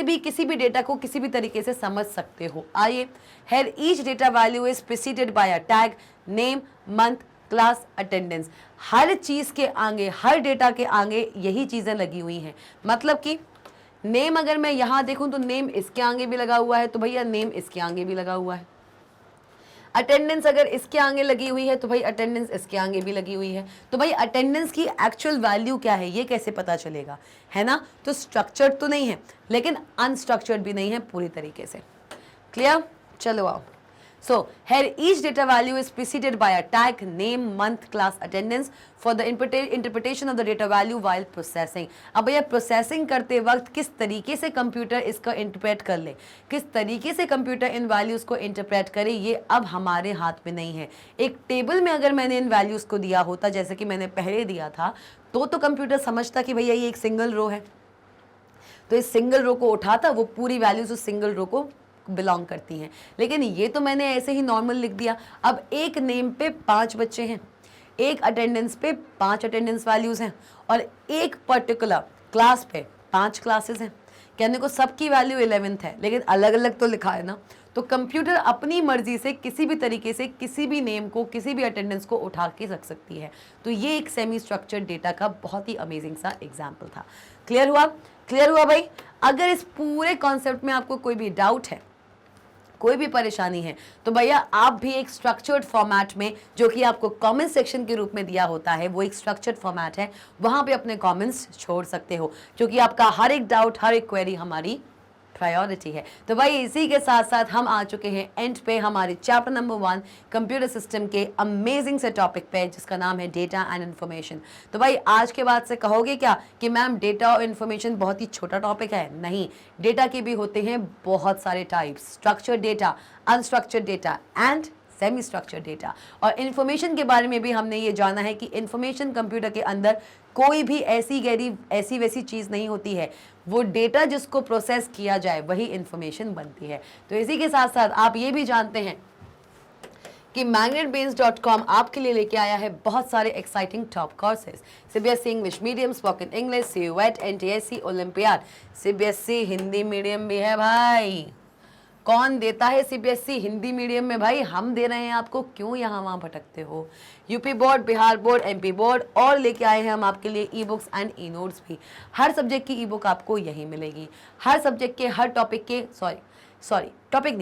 S1: भी किसी भी डेटा को किसी भी तरीके से समझ सकते हो। आइए, here each data value is preceded by a tag, name, month, class, attendance. हर चीज़ के आगे, हर डेटा के आगे यही चीज़ें लगी हुई हैं। मतलब कि नेम अगर मैं यहाँ देखूँ तो नेम इसके आगे भी लगा हुआ है, तो भैया नेम इसके आगे भी लगा हुआ है। अटेंडेंस अगर इसके आगे लगी हुई है तो भाई अटेंडेंस इसके आगे भी लगी हुई है। तो भाई अटेंडेंस की एक्चुअल वैल्यू क्या है ये कैसे पता चलेगा, है ना? तो स्ट्रक्चर्ड तो नहीं है लेकिन अनस्ट्रक्चर्ड भी नहीं है पूरी तरीके से। क्लियर? चलो आओ। So here each data value is preceded by a tag, name, month, class, attendance for the interpretation of the data value while processing। अब भैया प्रोसेसिंग करते वक्त किस तरीके से कंप्यूटर इसका इंटरप्रेट कर ले, किस तरीके से कंप्यूटर इन वैल्यूज़ को इंटरप्रेट करे, ये अब हमारे हाथ में नहीं है। एक टेबल में अगर मैंने इन वैल्यूज़ को दिया होता जैसे कि मैंने पहले दिया था तो कंप्यूटर समझता कि भैया ये एक सिंगल रो है, तो इस सिंगल रो को उठाता, वो पूरी वैल्यूज़ उस सिंगल रो को बिलोंग करती हैं। लेकिन ये तो मैंने ऐसे ही नॉर्मल लिख दिया। अब एक नेम पे 5 बच्चे हैं, एक अटेंडेंस पे 5 अटेंडेंस वैल्यूज़ हैं और एक पर्टिकुलर क्लास पे 5 क्लासेस हैं। कहने को सबकी वैल्यू 11th है लेकिन अलग अलग तो लिखा है ना। तो कंप्यूटर अपनी मर्जी से किसी भी तरीके से किसी भी नेम को, किसी भी अटेंडेंस को उठा के रख सकती है। तो ये एक सेमी स्ट्रक्चर्ड डेटा का बहुत ही अमेजिंग सा एग्जाम्पल था। क्लियर हुआ? क्लियर हुआ भाई? अगर इस पूरे कॉन्सेप्ट में आपको कोई भी डाउट है, कोई भी परेशानी है, तो भैया आप भी एक स्ट्रक्चर्ड फॉर्मेट में, जो कि आपको कमेंट सेक्शन के रूप में दिया होता है, वो एक स्ट्रक्चर्ड फॉर्मेट है, वहाँ पे अपने कमेंट्स छोड़ सकते हो, क्योंकि आपका हर एक डाउट, हर एक क्वेरी हमारी प्रायोरिटी है। तो भाई इसी के साथ साथ हम आ चुके हैं एंड पे हमारे चैप्टर नंबर 1 कंप्यूटर सिस्टम के अमेजिंग से टॉपिक पे, जिसका नाम है डेटा एंड इन्फॉर्मेशन। तो भाई आज के बाद से कहोगे क्या कि मैम डेटा और इन्फॉर्मेशन बहुत ही छोटा टॉपिक है? नहीं, डेटा के भी होते हैं बहुत सारे types, structured data, unstructured data and semi structured data. और इन्फॉर्मेशन के बारे में भी हमने ये जाना है कि इन्फॉर्मेशन कंप्यूटर के अंदर कोई भी ऐसी वैसी चीज़ नहीं होती है, वो डेटा जिसको प्रोसेस किया जाए वही इन्फॉर्मेशन बनती है। तो इसी के साथ साथ आप ये भी जानते हैं कि magnetbrains.com आपके लिए लेके आया है बहुत सारे exciting top courses, CBSE English medium, spoken English, CUET, NTSC, Olympiad. CBSE Hindi medium भी है भाई। कौन देता है सीबीएसई हिंदी मीडियम में? भाई हम दे रहे हैं आपको, क्यों यहाँ वहाँ भटकते हो? UP board, Bihar board, MP board, और लेके आए हैं हम आपके लिए e books and e notes भी। हर सब्जेक्ट की ई बुक आपको यहीं मिलेगी। हर सब्जेक्ट के हर टॉपिक के टॉपिक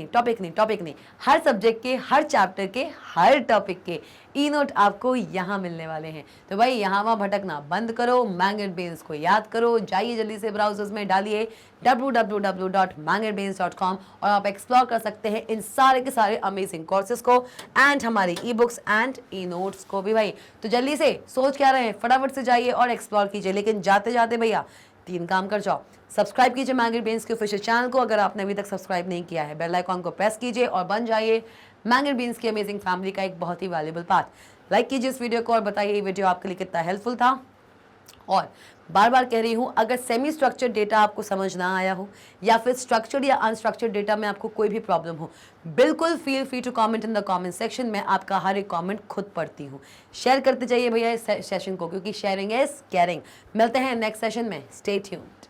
S1: नहीं, हर सब्जेक्ट के, हर चैप्टर के, हर टॉपिक के ई नोट आपको यहाँ मिलने वाले हैं। तो भाई यहाँ वहाँ भटकना बंद करो, मैग्नेटब्रेन्स को याद करो, जाइए जल्दी से ब्राउजर्स में डालिए www.magnetbrains.com और आप एक्सप्लोर कर सकते हैं इन सारे के सारे अमेजिंग कोर्सेज को एंड हमारी e books and e notes को भी। भाई तो जल्दी से सोच क्या रहे हैं, फटाफट से जाइए और एक्सप्लोर कीजिए। लेकिन जाते जाते भैया 3 काम कर जाओ। सब्सक्राइब कीजिए मैग्नेटब्रेन्स के ऑफिशियल चैनल को अगर आपने अभी तक सब्सक्राइब नहीं किया है। बेल आइकॉन को प्रेस कीजिए और बन जाइए मैग्नेटब्रेन्स की अमेजिंग फैमिली का एक बहुत ही वैल्यूएबल पार्ट। लाइक कीजिए इस वीडियो को और बताइए ये वीडियो आपके लिए कितना हेल्पफुल था। और बार बार कह रही हूँ, अगर सेमी स्ट्रक्चर्ड डेटा आपको समझ ना आया हो या फिर स्ट्रक्चर्ड या अनस्ट्रक्चर्ड डेटा में आपको कोई भी प्रॉब्लम हो, बिल्कुल feel free to comment in the comment section. मैं आपका हर एक कमेंट खुद पढ़ती हूँ। शेयर करते जाइए भैया इस सेशन को, क्योंकि शेयरिंग इज केयरिंग। मिलते हैं नेक्स्ट सेशन में, स्टे ट्यून्ड।